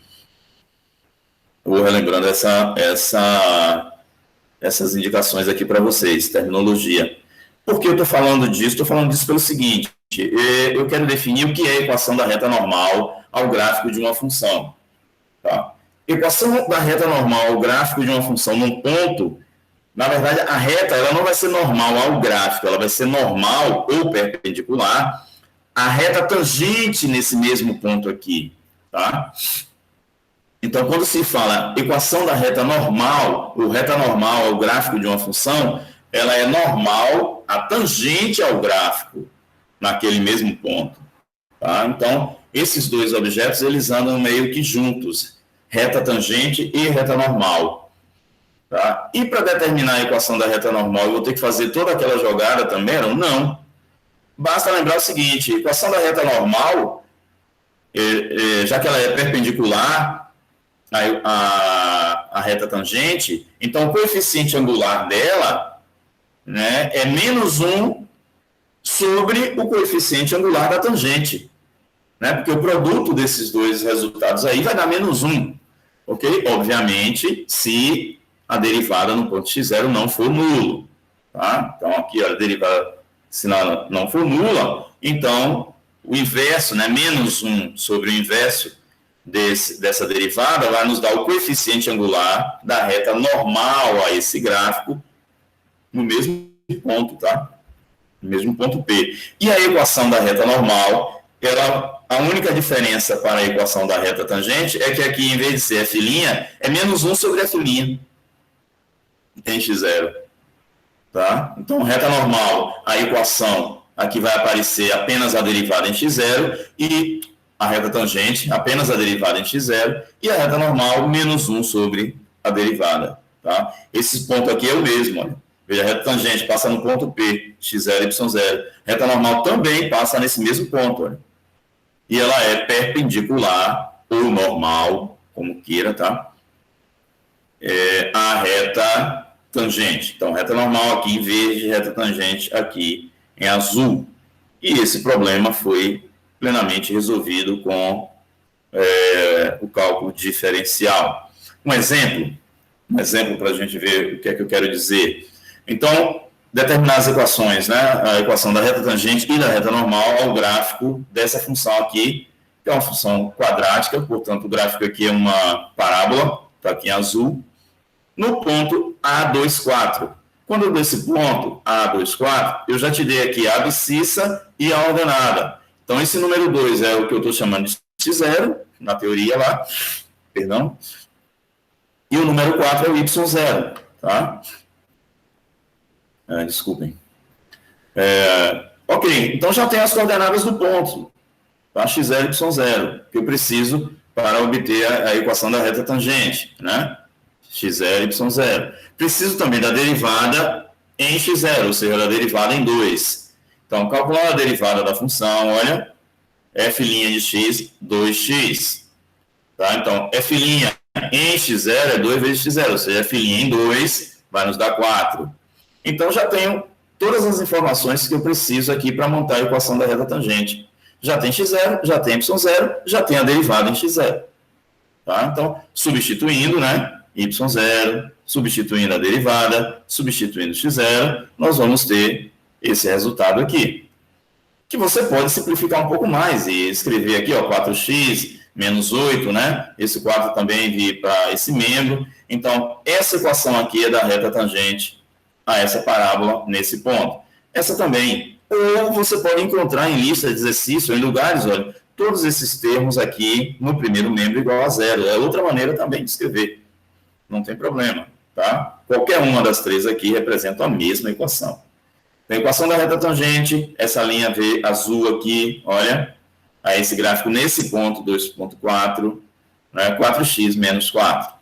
S1: ou relembrando essas indicações aqui para vocês, terminologia. Por que eu estou falando disso? Estou falando disso pelo seguinte, eu quero definir o que é a equação da reta normal ao gráfico de uma função. Tá? Equação da reta normal ao gráfico de uma função num ponto, na verdade, a reta ela não vai ser normal ao gráfico, ela vai ser normal ou perpendicular à reta tangente nesse mesmo ponto aqui. Tá? Então, quando se fala equação da reta normal, ou reta normal ao gráfico de uma função, ela é normal a tangente ao gráfico, naquele mesmo ponto. Tá? Então, esses dois objetos, eles andam meio que juntos, reta tangente e reta normal. Tá? E para determinar a equação da reta normal, eu vou ter que fazer toda aquela jogada também? Não. Basta lembrar o seguinte, a equação da reta normal, já que ela é perpendicular à reta tangente, então o coeficiente angular dela, né, é menos 1 sobre o coeficiente angular da tangente. Né, porque o produto desses dois resultados aí vai dar menos 1. Ok? Obviamente, se a derivada no ponto x0 não for nulo. Tá? Então, aqui, a derivada, se não for nula, então, o inverso, né, menos 1 sobre o inverso dessa derivada vai nos dar o coeficiente angular da reta normal a esse gráfico no mesmo ponto, tá? No mesmo ponto P. E a equação da reta normal, a única diferença para a equação da reta tangente é que aqui, em vez de ser f', é menos 1 sobre f' em x0. Tá? Então, reta normal, a equação, aqui vai aparecer apenas a derivada em x0 e a reta tangente, apenas a derivada em x0, e a reta normal, menos 1 sobre a derivada. Tá? Esse ponto aqui é o mesmo, olha. Veja, a reta tangente passa no ponto P, x0, y0. Reta normal também passa nesse mesmo ponto, olha. E ela é perpendicular, ou normal, como queira, tá? A reta tangente. Então, reta normal aqui em verde, reta tangente aqui em azul. E esse problema foi plenamente resolvido com o cálculo diferencial. Um exemplo para a gente ver o que é que eu quero dizer. Então, determinar as equações, né? A equação da reta tangente e da reta normal ao gráfico dessa função aqui, que é uma função quadrática, portanto, o gráfico aqui é uma parábola, está aqui em azul. no ponto A24. Quando eu dou esse ponto, A24, eu já te dei aqui a abscissa e a ordenada. Então, esse número 2 é o que eu estou chamando de x0, na teoria lá, perdão. E o número 4 é o y0, tá? Desculpem. Ok, então já tem as coordenadas do ponto, tá? x0 e y0, que eu preciso para obter a equação da reta tangente, né? x0 e y0. Preciso também da derivada em x0, ou seja, da derivada em 2. Então, calcular a derivada da função, olha, f' de x, 2x. Tá? Então, f' em x0 é 2 vezes x0, ou seja, f' em 2 vai nos dar 4. Então, já tenho todas as informações que eu preciso aqui para montar a equação da reta tangente. Já tem x0, já tem y0, já tem a derivada em x0. Tá? Então, substituindo, né? y0, substituindo a derivada, substituindo x0, nós vamos ter esse resultado aqui. Que você pode simplificar um pouco mais e escrever aqui, ó, 4x menos 8, né? Esse 4 também vir para esse membro. Então, essa equação aqui é da reta tangente a essa parábola nesse ponto. Essa também. Ou você pode encontrar em lista de exercício, em lugares, olha, todos esses termos aqui no primeiro membro igual a zero. É outra maneira também de escrever. Não tem problema, tá? Qualquer uma das três aqui representa a mesma equação. A equação da reta tangente, essa linha V azul aqui, olha, a esse gráfico nesse ponto, 2.4, né, 4x menos 4.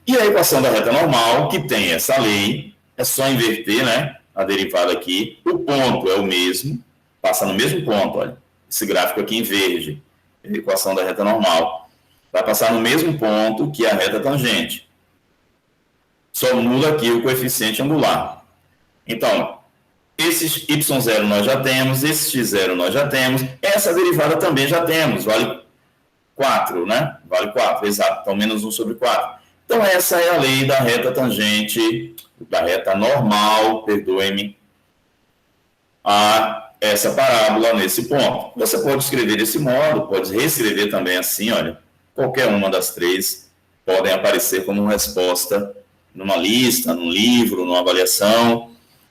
S1: E a equação da reta normal, que tem essa lei, é só inverter, né, a derivada aqui, o ponto é o mesmo, passa no mesmo ponto, olha, esse gráfico aqui em verde, a equação da reta normal, vai passar no mesmo ponto que a reta tangente. Só muda aqui o coeficiente angular. Então, esse y0 nós já temos, esse x0 nós já temos, essa derivada também já temos, vale 4, né? Vale 4, exato, então menos 1 sobre 4. Então, essa é a lei da reta tangente, da reta normal, perdoe-me, a essa parábola nesse ponto. Você pode escrever desse modo, pode reescrever também assim, olha, qualquer uma das três podem aparecer como resposta numa lista, num livro, numa avaliação.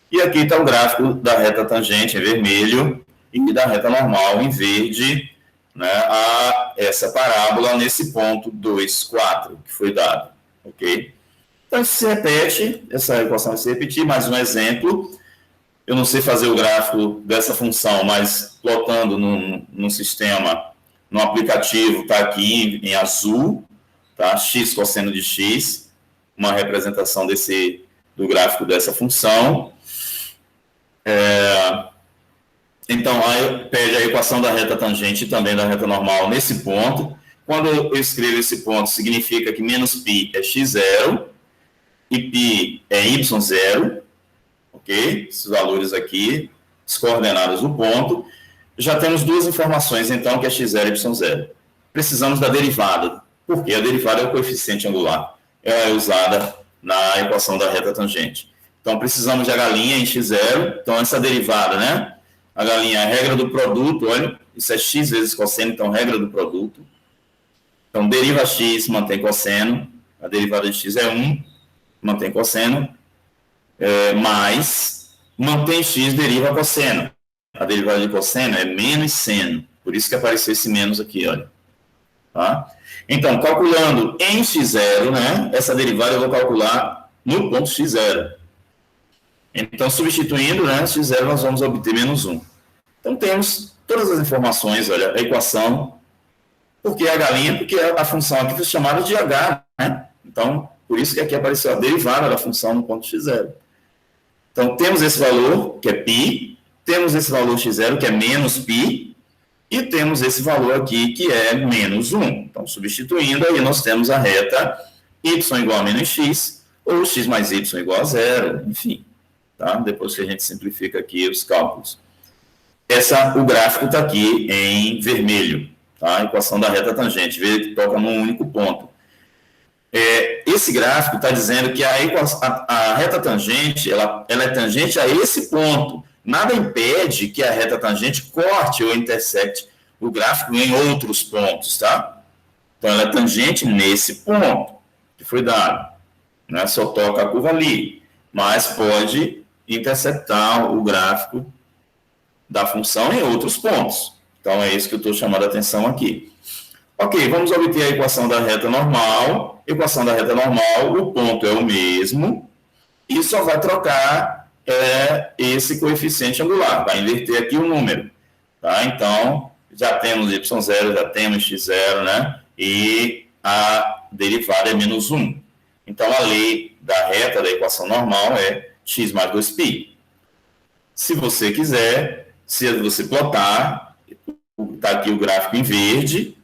S1: E aqui está o gráfico da reta tangente em vermelho e da reta normal em verde, né, a essa parábola nesse ponto 2, 4, que foi dado, ok? Então, isso se repete, essa equação vai se repetir, mais um exemplo. Eu não sei fazer o gráfico dessa função, mas plotando num sistema, no aplicativo, está aqui em azul, tá? X cosseno de x, uma representação do gráfico dessa função. Então, aí pede a equação da reta tangente e também da reta normal nesse ponto. Quando eu escrevo esse ponto, significa que menos π é x0 e π é y0, ok? Esses valores aqui, as coordenadas do ponto. Já temos duas informações, então, que é x0 e y0. Precisamos da derivada, porque a derivada é o coeficiente angular. Ela é usada na equação da reta tangente. Então, precisamos de h' em x0. Então, essa derivada, né? H' é a regra do produto, olha, isso é x vezes cosseno, então, regra do produto. Então, deriva x, mantém cosseno. A derivada de x é 1, mantém cosseno. Mais, mantém x, deriva cosseno. A derivada de cosseno é menos seno. Por isso que apareceu esse menos aqui, olha. Tá? Então, calculando em x0, né? Essa derivada eu vou calcular no ponto x0. Então, substituindo, né, x0, nós vamos obter menos 1. Então, temos todas as informações, olha, a equação, porque h', porque a função aqui foi chamada de h, né? Então, por isso que aqui apareceu a derivada da função no ponto x0. Então, temos esse valor, que é π, temos esse valor x0, que é menos π, e temos esse valor aqui, que é menos 1. Então, substituindo, aí nós temos a reta y igual a menos x, ou x mais y igual a 0, enfim. Tá? Depois que a gente simplifica aqui os cálculos. O gráfico está aqui em vermelho, tá? A equação da reta tangente, vê que toca num único ponto. Esse gráfico está dizendo que a reta tangente, ela é tangente a esse ponto. Nada impede que a reta tangente corte ou intersecte o gráfico em outros pontos, tá? Então, ela é tangente nesse ponto que foi dado. né? Só toca a curva ali, mas pode interceptar o gráfico da função em outros pontos. Então, é isso que eu estou chamando a atenção aqui. Ok, vamos obter a equação da reta normal. Equação da reta normal, o ponto é o mesmo, e só vai trocar esse coeficiente angular, vai inverter aqui o número. Tá? Então, já temos y0, já temos x0, né? E a derivada é menos 1. Então, a lei da reta da equação normal é x mais 2π. Se você quiser, se você plotar, está aqui o gráfico em verde,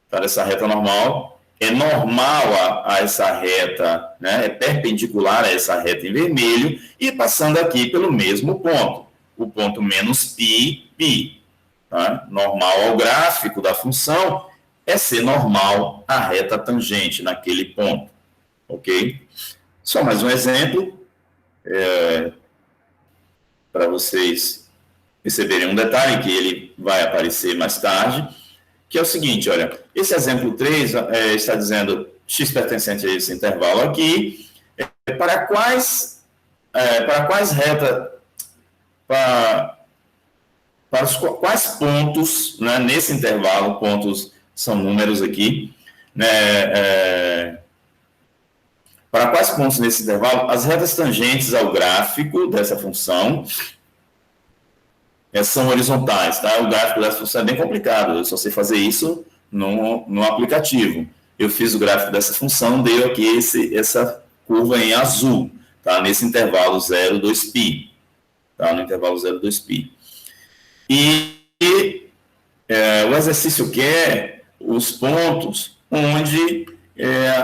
S1: para essa reta normal, é normal a essa reta, né? É perpendicular a essa reta em vermelho, e passando aqui pelo mesmo ponto, o ponto menos π. Tá? Normal ao gráfico da função é ser normal à reta tangente naquele ponto, ok? Só mais um exemplo, para vocês perceberem um detalhe que ele vai aparecer mais tarde, que é o seguinte, olha, esse exemplo 3 está dizendo x pertencente a esse intervalo aqui, para quais retas, quais pontos, né, nesse intervalo, pontos são números aqui, né, para quais pontos nesse intervalo as retas tangentes ao gráfico dessa função são horizontais, tá? O gráfico dessa função é bem complicado, eu só sei fazer isso no aplicativo. Eu fiz o gráfico dessa função, dei aqui essa curva em azul, tá? Nesse intervalo 0, 2π, tá? No intervalo 0, 2π. E o exercício quer os pontos onde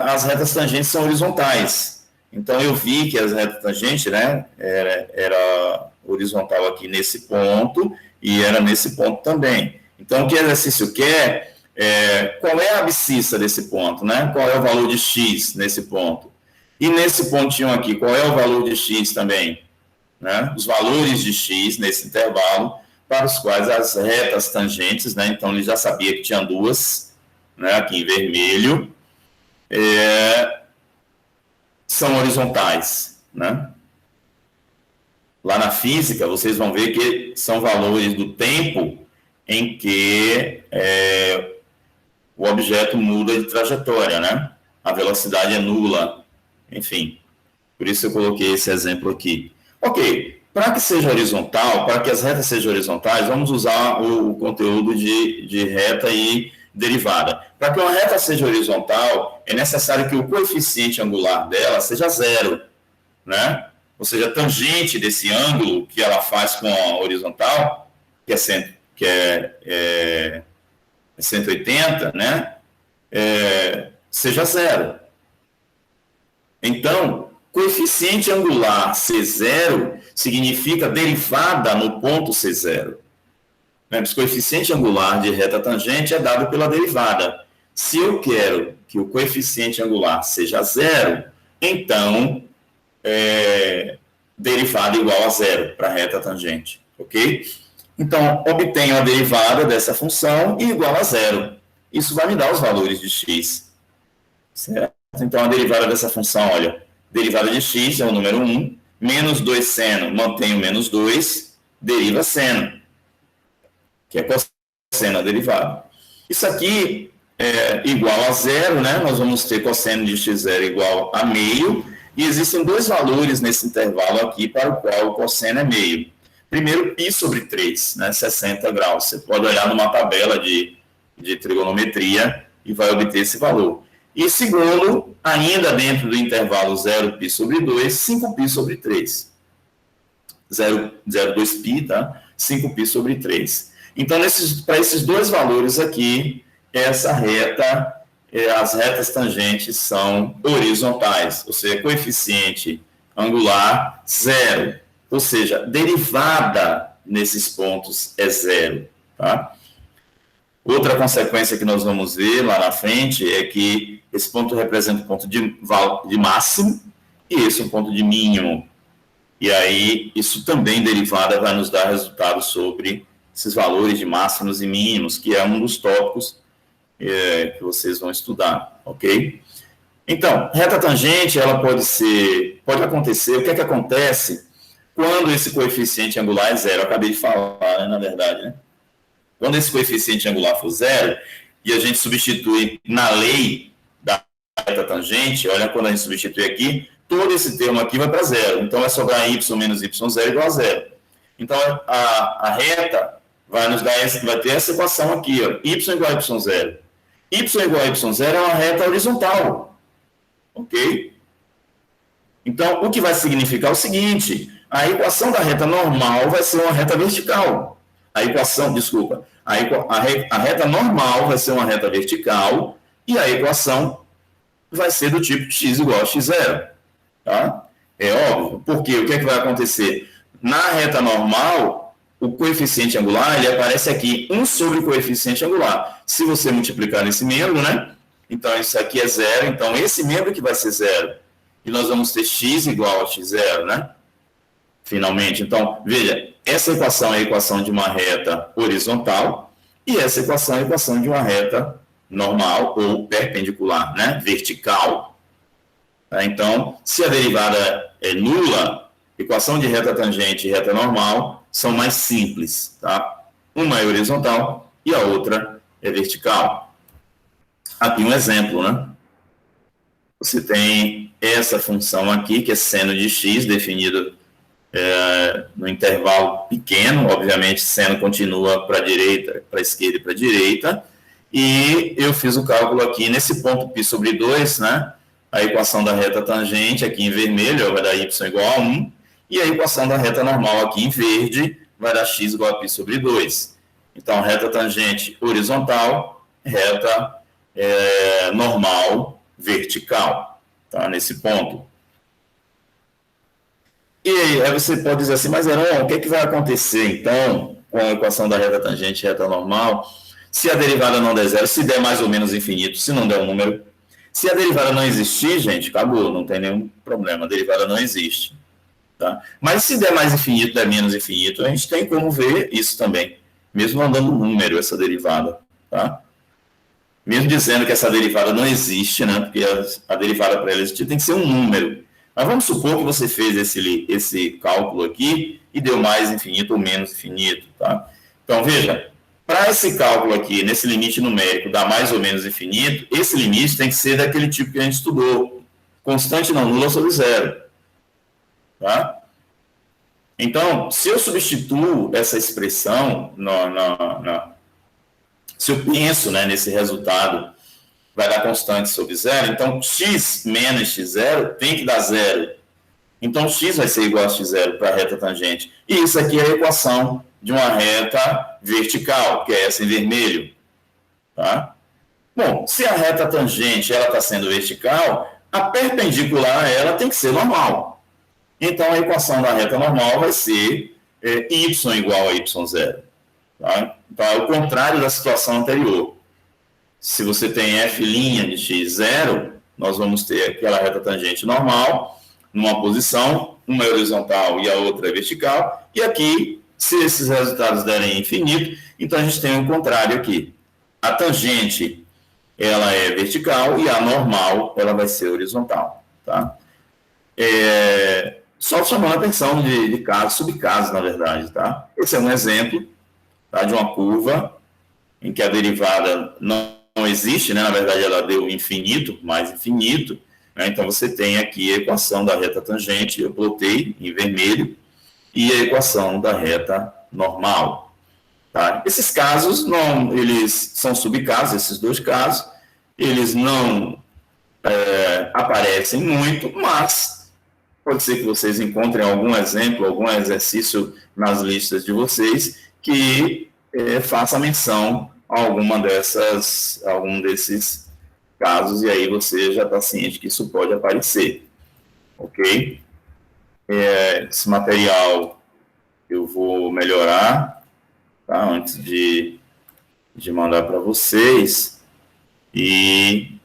S1: as retas tangentes são horizontais. Então, eu vi que as retas tangentes, né, era horizontal aqui nesse ponto e era nesse ponto também. Então, o que o exercício quer qual é a abscissa desse ponto, né? Qual é o valor de x nesse ponto? E nesse pontinho aqui, qual é o valor de x também? Né? Os valores de x nesse intervalo para os quais as retas tangentes, né? Então, ele já sabia que tinha duas, né, aqui em vermelho, são horizontais, né? Lá na física, vocês vão ver que são valores do tempo em que o objeto muda de trajetória, né? A velocidade é nula, enfim. Por isso eu coloquei esse exemplo aqui. Ok, para que seja horizontal, para que as retas sejam horizontais, vamos usar o conteúdo de reta e derivada. Para que uma reta seja horizontal, é necessário que o coeficiente angular dela seja 0, né? Ou seja, a tangente desse ângulo que ela faz com a horizontal, que é 180, né? Seja 0. Então, coeficiente angular C0 significa derivada no ponto C0. O coeficiente angular de reta tangente é dado pela derivada. Se eu quero que o coeficiente angular seja 0, então derivada igual a 0 para a reta tangente, ok? Então, obtenho a derivada dessa função e igual a 0. Isso vai me dar os valores de x, certo? Então, a derivada dessa função, olha, derivada de x é o número 1, menos 2 seno, mantenho menos 2, deriva seno, que é cosseno derivada. Isso aqui é igual a 0, né? Nós vamos ter cosseno de x0 igual a meio, e existem dois valores nesse intervalo aqui para o qual o cosseno é meio. Primeiro, π sobre 3, né? 60 graus. Você pode olhar numa tabela de trigonometria e vai obter esse valor. E segundo, ainda dentro do intervalo 0π sobre 2, 5π sobre 3. 0,2π, tá? 5π sobre 3. Então, para esses dois valores aqui, essa reta, as retas tangentes são horizontais, ou seja, coeficiente angular 0, ou seja, derivada nesses pontos é 0, tá? Outra consequência que nós vamos ver lá na frente é que esse ponto representa um ponto de máximo e esse um ponto de mínimo. E aí, isso também derivada vai nos dar resultados sobre esses valores de máximos e mínimos, que é um dos tópicos que vocês vão estudar, ok? Então, reta tangente, ela pode acontecer, o que é que acontece quando esse coeficiente angular é zero? Eu acabei de falar, né, na verdade, né? Quando esse coeficiente angular for zero, e a gente substitui na lei da reta tangente, olha, quando a gente substitui aqui, todo esse termo aqui vai para zero. Então, vai sobrar y menos y0 igual a zero. Então, a reta vai ter essa equação aqui, ó, y igual a y0. Y igual a y0 é uma reta horizontal. Ok? Então, o que vai significar é o seguinte: a equação da reta normal vai ser uma reta vertical. A reta normal vai ser uma reta vertical e a equação vai ser do tipo x igual a x0. Tá? É óbvio. Porque o que é que vai acontecer? Na reta normal, o coeficiente angular ele aparece aqui, 1 sobre o coeficiente angular. Se você multiplicar nesse membro, né? Então, isso aqui é zero. Então, esse membro que vai ser zero. E nós vamos ter x igual a x0, né? Finalmente. Então, veja, essa equação é a equação de uma reta horizontal e essa equação é a equação de uma reta normal ou perpendicular, né? Vertical. Então, se a derivada é nula, equação de reta tangente e reta normal são mais simples, tá? Uma é horizontal e a outra é vertical. Aqui um exemplo, né? Você tem essa função aqui, que é seno de x, definido no intervalo pequeno, obviamente seno continua para a direita, para a esquerda e para a direita, e eu fiz o cálculo aqui nesse ponto π sobre 2, né? A equação da reta tangente aqui em vermelho vai dar y igual a 1, e a equação da reta normal aqui em verde vai dar x igual a π sobre 2. Então, reta tangente horizontal, reta normal vertical, tá? Nesse ponto. E aí você pode dizer assim, mas Heron, o que é que vai acontecer então com a equação da reta tangente e reta normal se a derivada não der zero, se der mais ou menos infinito, se não der um número? Se a derivada não existir, gente, acabou, não tem nenhum problema, a derivada não existe. Tá? Mas se der mais infinito, der menos infinito, a gente tem como ver isso também, mesmo não dando número essa derivada, tá? Mesmo dizendo que essa derivada não existe, né? Porque a derivada para ela existir tem que ser um número. Mas vamos supor que você fez esse cálculo aqui e deu mais infinito ou menos infinito, tá? Então, veja, para esse cálculo aqui, nesse limite numérico, dar mais ou menos infinito, esse limite tem que ser daquele tipo que a gente estudou, constante não nula sobre zero, tá? Então, se eu substituo essa expressão, se eu penso, né, nesse resultado, vai dar constante sobre zero, então x menos x0 tem que dar zero. Então, x vai ser igual a x0 para a reta tangente. E isso aqui é a equação de uma reta vertical, que é essa em vermelho. Tá? Bom, se a reta tangente está sendo vertical, a perpendicular a ela tem que ser normal. Então, a equação da reta normal vai ser y igual a y0. Tá? Então, é o contrário da situação anterior. Se você tem f' de x0, nós vamos ter aquela reta tangente normal, numa posição, uma é horizontal e a outra é vertical, e aqui, se esses resultados derem infinito, então a gente tem o contrário aqui. A tangente, ela é vertical, e a normal, ela vai ser horizontal. Tá? Só chamando a atenção de casos, subcasos, na verdade. Tá? Esse é um exemplo, tá, de uma curva em que a derivada não existe, né? Na verdade ela deu infinito, mais infinito, né? Então você tem aqui a equação da reta tangente, eu plotei em vermelho, e a equação da reta normal. Tá? Esses casos, eles são subcasos, esses dois casos, eles não aparecem muito, mas pode ser que vocês encontrem algum exemplo, algum exercício nas listas de vocês que faça menção a algum desses casos, e aí você já está ciente que isso pode aparecer, ok? Esse material eu vou melhorar, tá? Antes de mandar para vocês, e